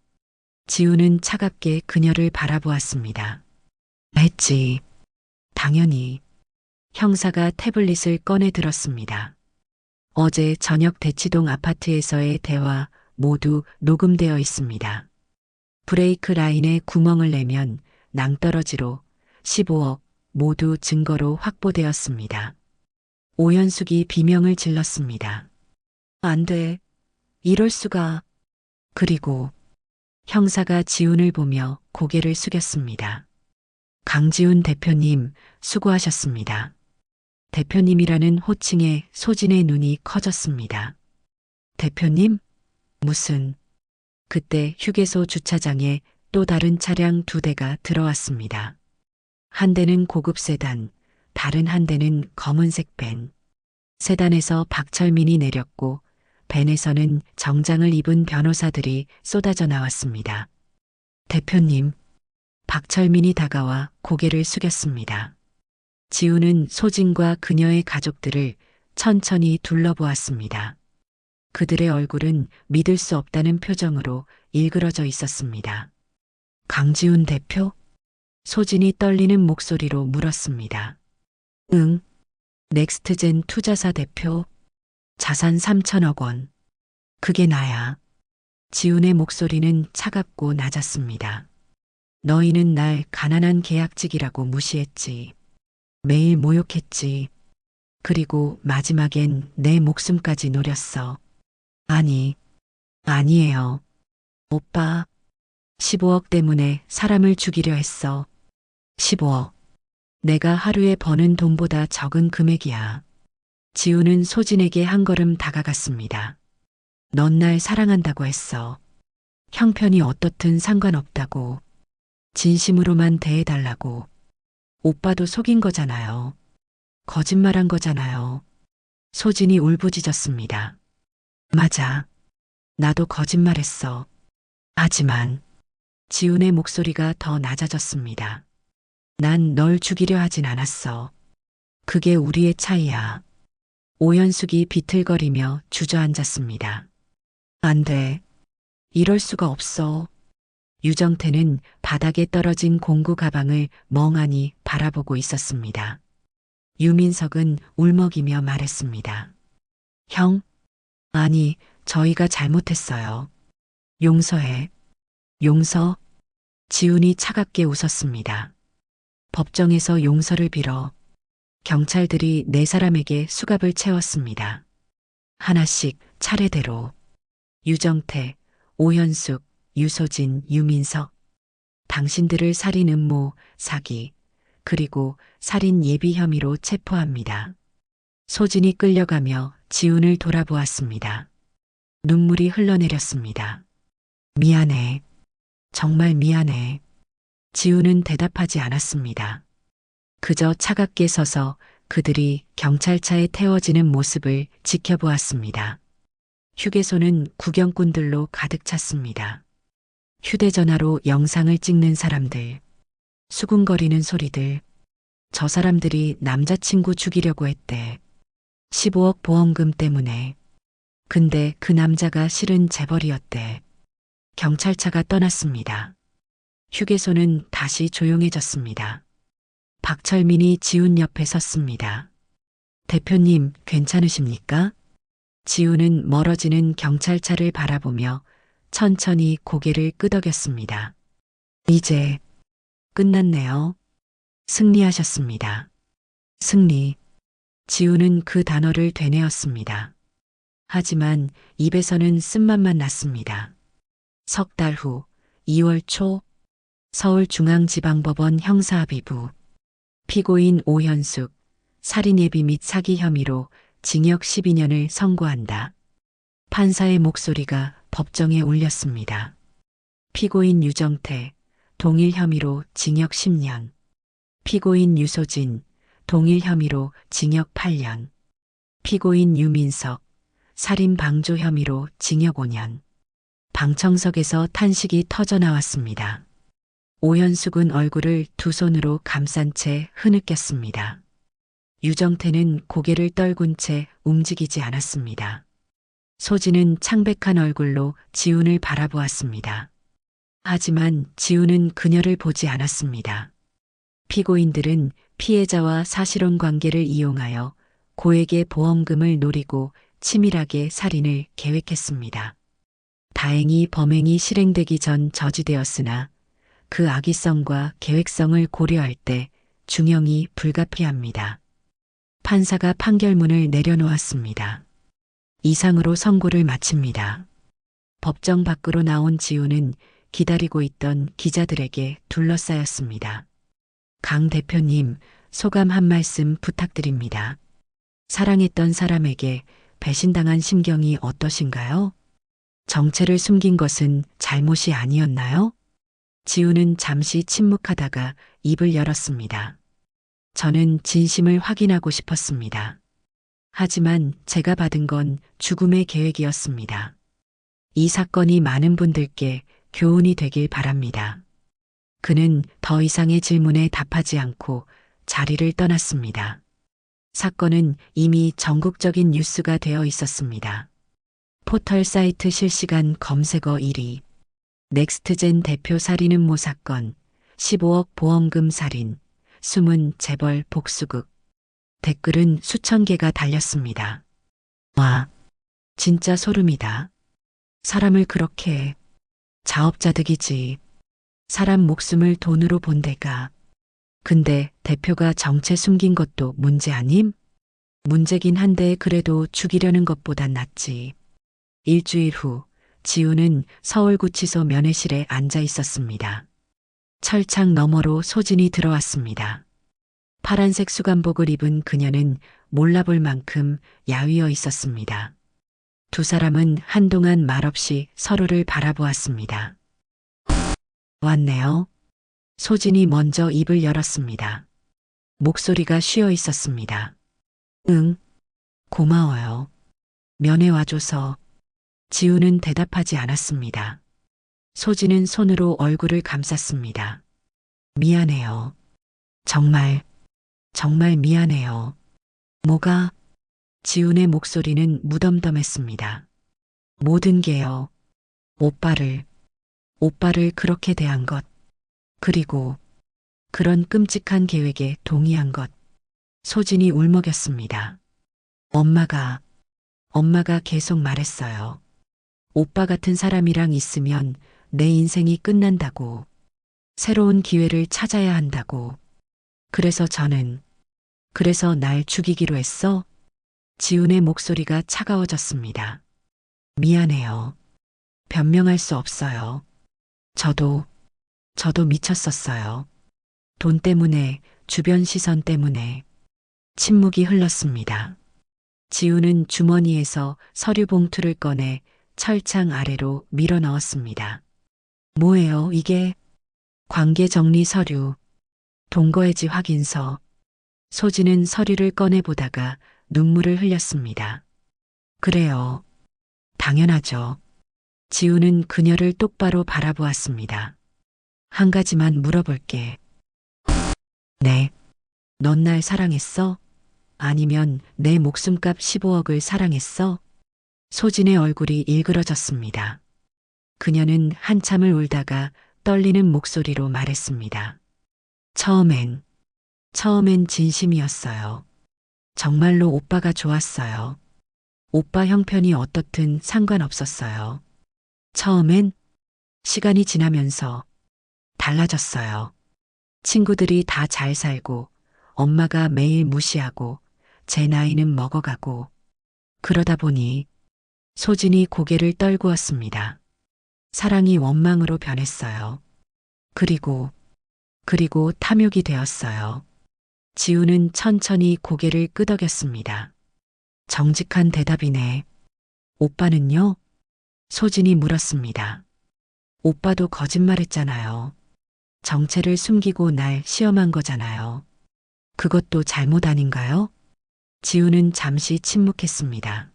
지훈은 차갑게 그녀를 바라보았습니다. 했지. 당연히. 형사가 태블릿을 꺼내 들었습니다. 어제 저녁 대치동 아파트에서의 대화 모두 녹음되어 있습니다. 브레이크 라인에 구멍을 내면 낭떠러지로 15억 모두 증거로 확보되었습니다. 오현숙이 비명을 질렀습니다. 안 돼. 이럴 수가. 그리고 형사가 지훈을 보며 고개를 숙였습니다. 강지훈 대표님, 수고하셨습니다. 대표님이라는 호칭에 소진의 눈이 커졌습니다. 대표님? 무슨? 그때 휴게소 주차장에 또 다른 차량 2대가 들어왔습니다. 한 대는 고급 세단, 다른 한 대는 검은색 밴. 세단에서 박철민이 내렸고 밴에서는 정장을 입은 변호사들이 쏟아져 나왔습니다. 대표님, 박철민이 다가와 고개를 숙였습니다. 지훈은 소진과 그녀의 가족들을 천천히 둘러보았습니다. 그들의 얼굴은 믿을 수 없다는 표정으로 일그러져 있었습니다. 강지훈 대표? 소진이 떨리는 목소리로 물었습니다. 응. 넥스트젠 투자사 대표. 자산 3천억 원. 그게 나야. 지훈의 목소리는 차갑고 낮았습니다. 너희는 날 가난한 계약직이라고 무시했지. 매일 모욕했지. 그리고 마지막엔 내 목숨까지 노렸어. 아니에요. 오빠, 15억 때문에 사람을 죽이려 했어. 15억. 내가 하루에 버는 돈보다 적은 금액이야. 지훈은 소진에게 한 걸음 다가갔습니다. 넌 날 사랑한다고 했어. 형편이 어떻든 상관없다고. 진심으로만 대해달라고. 오빠도 속인 거잖아요. 거짓말한 거잖아요. 소진이 울부짖었습니다. 맞아. 나도 거짓말했어. 하지만 지훈의 목소리가 더 낮아졌습니다. 난 널 죽이려 하진 않았어. 그게 우리의 차이야. 오현숙이 비틀거리며 주저앉았습니다. 안 돼. 이럴 수가 없어. 유정태는 바닥에 떨어진 공구 가방을 멍하니 바라보고 있었습니다. 유민석은 울먹이며 말했습니다. 형? 아니, 저희가 잘못했어요. 용서해. 용서? 지훈이 차갑게 웃었습니다. 법정에서 용서를 빌어. 경찰들이 4사람에게 수갑을 채웠습니다. 하나씩 차례대로. 유정태, 오현숙, 유소진, 유민석. 당신들을 살인 음모, 사기, 그리고 살인 예비 혐의로 체포합니다. 소진이 끌려가며 지훈을 돌아보았습니다. 눈물이 흘러내렸습니다. 미안해. 정말 미안해. 지훈은 대답하지 않았습니다. 그저 차갑게 서서 그들이 경찰차에 태워지는 모습을 지켜보았습니다. 휴게소는 구경꾼들로 가득 찼습니다. 휴대전화로 영상을 찍는 사람들, 수군거리는 소리들. 저 사람들이 남자친구 죽이려고 했대. 15억 보험금 때문에. 근데 그 남자가 실은 재벌이었대. 경찰차가 떠났습니다. 휴게소는 다시 조용해졌습니다. 박철민이 지훈 옆에 섰습니다. 대표님, 괜찮으십니까? 지훈은 멀어지는 경찰차를 바라보며 천천히 고개를 끄덕였습니다. 이제 끝났네요. 승리하셨습니다. 승리. 지훈은 그 단어를 되뇌었습니다. 하지만 입에서는 쓴맛만 났습니다. 석 달 후 2월 초 서울중앙지방법원 형사합의부. 피고인 오현숙, 살인예비 및 사기 혐의로 징역 12년을 선고한다. 판사의 목소리가 법정에 울렸습니다. 피고인 유정태, 동일 혐의로 징역 10년. 피고인 유소진, 동일 혐의로 징역 8년. 피고인 유민석, 살인 방조 혐의로 징역 5년. 방청석에서 탄식이 터져 나왔습니다. 오현숙은 얼굴을 두 손으로 감싼 채 흐느꼈습니다. 유정태는 고개를 떨군 채 움직이지 않았습니다. 소진은 창백한 얼굴로 지훈을 바라보았습니다. 하지만 지훈은 그녀를 보지 않았습니다. 피고인들은 피해자와 사실혼 관계를 이용하여 고액의 보험금을 노리고 치밀하게 살인을 계획했습니다. 다행히 범행이 실행되기 전 저지되었으나 그 악의성과 계획성을 고려할 때 중형이 불가피합니다. 판사가 판결문을 내려놓았습니다. 이상으로 선고를 마칩니다. 법정 밖으로 나온 지우는 기다리고 있던 기자들에게 둘러싸였습니다. 강 대표님, 소감 한 말씀 부탁드립니다. 사랑했던 사람에게 배신당한 심경이 어떠신가요? 정체를 숨긴 것은 잘못이 아니었나요? 지우는 잠시 침묵하다가 입을 열었습니다. 저는 진심을 확인하고 싶었습니다. 하지만 제가 받은 건 죽음의 계획이었습니다. 이 사건이 많은 분들께 교훈이 되길 바랍니다. 그는 더 이상의 질문에 답하지 않고 자리를 떠났습니다. 사건은 이미 전국적인 뉴스가 되어 있었습니다. 포털 사이트 실시간 검색어 1위, 넥스트젠 대표 살인 음모 사건, 15억 보험금 살인, 숨은 재벌 복수극. 댓글은 수천 개가 달렸습니다. 와, 진짜 소름이다. 사람을 그렇게 자업자득이지. 사람 목숨을 돈으로 본 데가. 근데 대표가 정체 숨긴 것도 문제 아님? 문제긴 한데 그래도 죽이려는 것보단 낫지. 일주일 후 지우는 서울구치소 면회실에 앉아 있었습니다. 철창 너머로 소진이 들어왔습니다. 파란색 수감복을 입은 그녀는 몰라볼 만큼 야위어 있었습니다. 두 사람은 한동안 말없이 서로를 바라보았습니다. 왔네요. 소진이 먼저 입을 열었습니다. 목소리가 쉬어 있었습니다. 응, 고마워요. 면회 와줘서. 지우는 대답하지 않았습니다. 소진은 손으로 얼굴을 감쌌습니다. 미안해요. 정말 미안해요. 뭐가? 지훈의 목소리는 무덤덤했습니다. 모든 게요. 오빠를 그렇게 대한 것. 그리고 그런 끔찍한 계획에 동의한 것. 소진이 울먹였습니다. 엄마가 계속 말했어요. 오빠 같은 사람이랑 있으면 내 인생이 끝난다고. 새로운 기회를 찾아야 한다고. 그래서 날 죽이기로 했어? 지훈의 목소리가 차가워졌습니다. 미안해요. 변명할 수 없어요. 저도 미쳤었어요. 돈 때문에, 주변 시선 때문에. 침묵이 흘렀습니다. 지훈은 주머니에서 서류 봉투를 꺼내 철창 아래로 밀어 넣었습니다. 뭐예요, 이게? 관계 정리 서류, 동거해지 확인서. 소진은 서류를 꺼내보다가 눈물을 흘렸습니다. 그래요. 당연하죠. 지우는 그녀를 똑바로 바라보았습니다. 한 가지만 물어볼게. 네. 넌 날 사랑했어? 아니면 내 목숨값 15억을 사랑했어? 소진의 얼굴이 일그러졌습니다. 그녀는 한참을 울다가 떨리는 목소리로 말했습니다. 처음엔 진심이었어요. 정말로 오빠가 좋았어요. 오빠 형편이 어떻든 상관없었어요. 처음엔 시간이 지나면서 달라졌어요. 친구들이 다 잘 살고 엄마가 매일 무시하고 제 나이는 먹어가고 그러다 보니 소진이 고개를 떨구었습니다. 사랑이 원망으로 변했어요. 그리고 탐욕이 되었어요. 지우는 천천히 고개를 끄덕였습니다. 정직한 대답이네. 오빠는요? 소진이 물었습니다. 오빠도 거짓말했잖아요. 정체를 숨기고 날 시험한 거잖아요. 그것도 잘못 아닌가요? 지우는 잠시 침묵했습니다.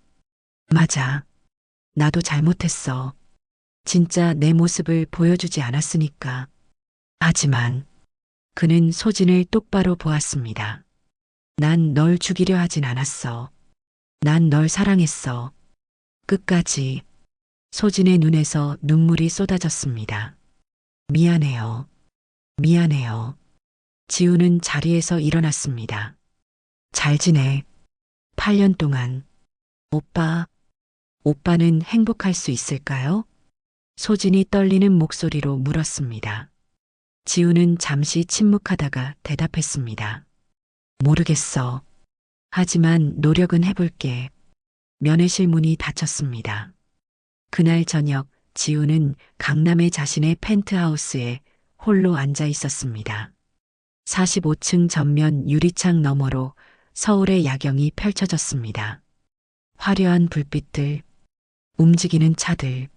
맞아. 나도 잘못했어. 진짜 내 모습을 보여주지 않았으니까. 하지만 그는 소진을 똑바로 보았습니다. 난 널 죽이려 하진 않았어. 난 널 사랑했어. 끝까지. 소진의 눈에서 눈물이 쏟아졌습니다. 미안해요. 지우는 자리에서 일어났습니다. 잘 지내. 8년 동안 오빠, 오빠는 행복할 수 있을까요? 소진이 떨리는 목소리로 물었습니다. 지우는 잠시 침묵하다가 대답했습니다. 모르겠어. 하지만 노력은 해볼게. 면회실 문이 닫혔습니다. 그날 저녁 지우는 강남의 자신의 펜트하우스에 홀로 앉아 있었습니다. 45층 전면 유리창 너머로 서울의 야경이 펼쳐졌습니다. 화려한 불빛들, 움직이는 차들,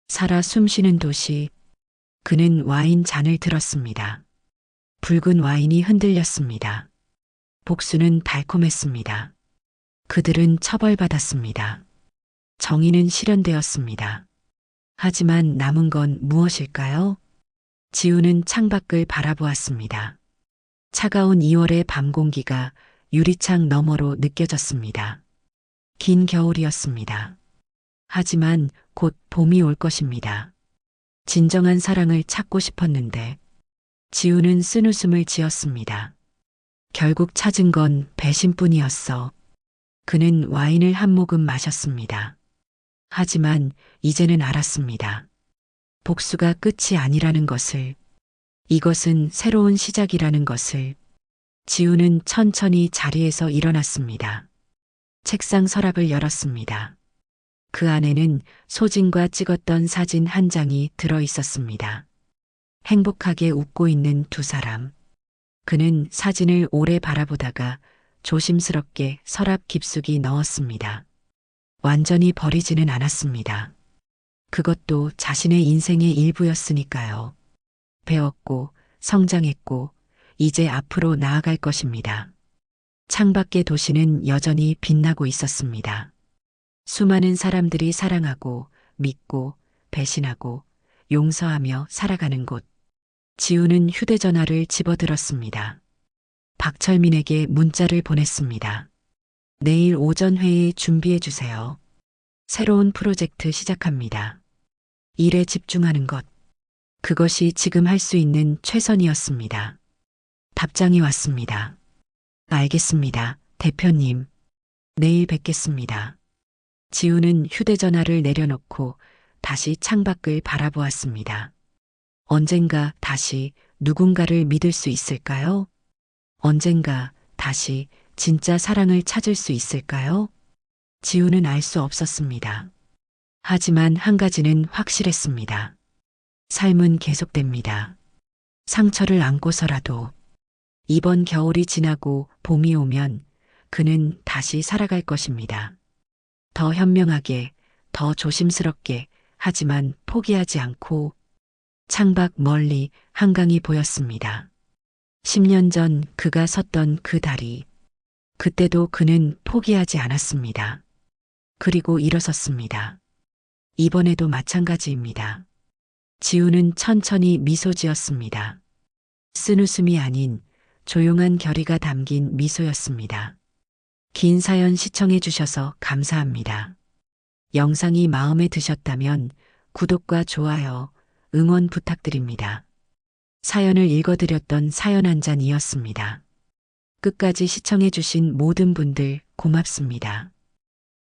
살아 숨쉬는 도시. 그는 와인 잔을 들었습니다. 붉은 와인이 흔들렸습니다. 복수는 달콤했습니다. 그들은 처벌받았습니다. 정의는 실현되었습니다. 하지만 남은 건 무엇일까요? 지우는 창밖을 바라보았습니다. 차가운 2월의 밤 공기가 유리창 너머로 느껴졌습니다. 긴 겨울이었습니다. 하지만 곧 봄이 올 것입니다. 진정한 사랑을 찾고 싶었는데 지우는 쓴웃음을 지었습니다. 결국 찾은 건 배신뿐이었어. 그는 와인을 한 모금 마셨습니다. 하지만 이제는 알았습니다. 복수가 끝이 아니라는 것을, 이것은 새로운 시작이라는 것을. 지우는 천천히 자리에서 일어났습니다. 책상 서랍을 열었습니다. 그 안에는 소진과 찍었던 사진 한 장이 들어 있었습니다. 행복하게 웃고 있는 두 사람. 그는 사진을 오래 바라보다가 조심스럽게 서랍 깊숙이 넣었습니다. 완전히 버리지는 않았습니다. 그것도 자신의 인생의 일부였으니까요. 배웠고 성장했고 이제 앞으로 나아갈 것입니다. 창밖의 도시는 여전히 빛나고 있었습니다. 수많은 사람들이 사랑하고 믿고 배신하고 용서하며 살아가는 곳. 지우는 휴대전화를 집어들었습니다. 박철민에게 문자를 보냈습니다. 내일 오전 회의 준비해 주세요. 새로운 프로젝트 시작합니다. 일에 집중하는 것. 그것이 지금 할 수 있는 최선이었습니다. 답장이 왔습니다. 알겠습니다, 대표님. 내일 뵙겠습니다. 지우는 휴대전화를 내려놓고 다시 창밖을 바라보았습니다. 언젠가 다시 누군가를 믿을 수 있을까요? 언젠가 다시 진짜 사랑을 찾을 수 있을까요? 지우는 알 수 없었습니다. 하지만 한 가지는 확실했습니다. 삶은 계속됩니다. 상처를 안고서라도. 이번 겨울이 지나고 봄이 오면 그는 다시 살아갈 것입니다. 더 현명하게, 더 조심스럽게, 하지만 포기하지 않고. 창밖 멀리 한강이 보였습니다. 10년 전 그가 섰던 그 다리. 그때도 그는 포기하지 않았습니다. 그리고 일어섰습니다. 이번에도 마찬가지입니다. 지우는 천천히 미소 지었습니다. 쓴웃음이 아닌 조용한 결의가 담긴 미소였습니다. 긴 사연 시청해 주셔서 감사합니다. 영상이 마음에 드셨다면 구독과 좋아요, 응원 부탁드립니다. 사연을 읽어드렸던 사연 한 잔이었습니다. 끝까지 시청해 주신 모든 분들 고맙습니다.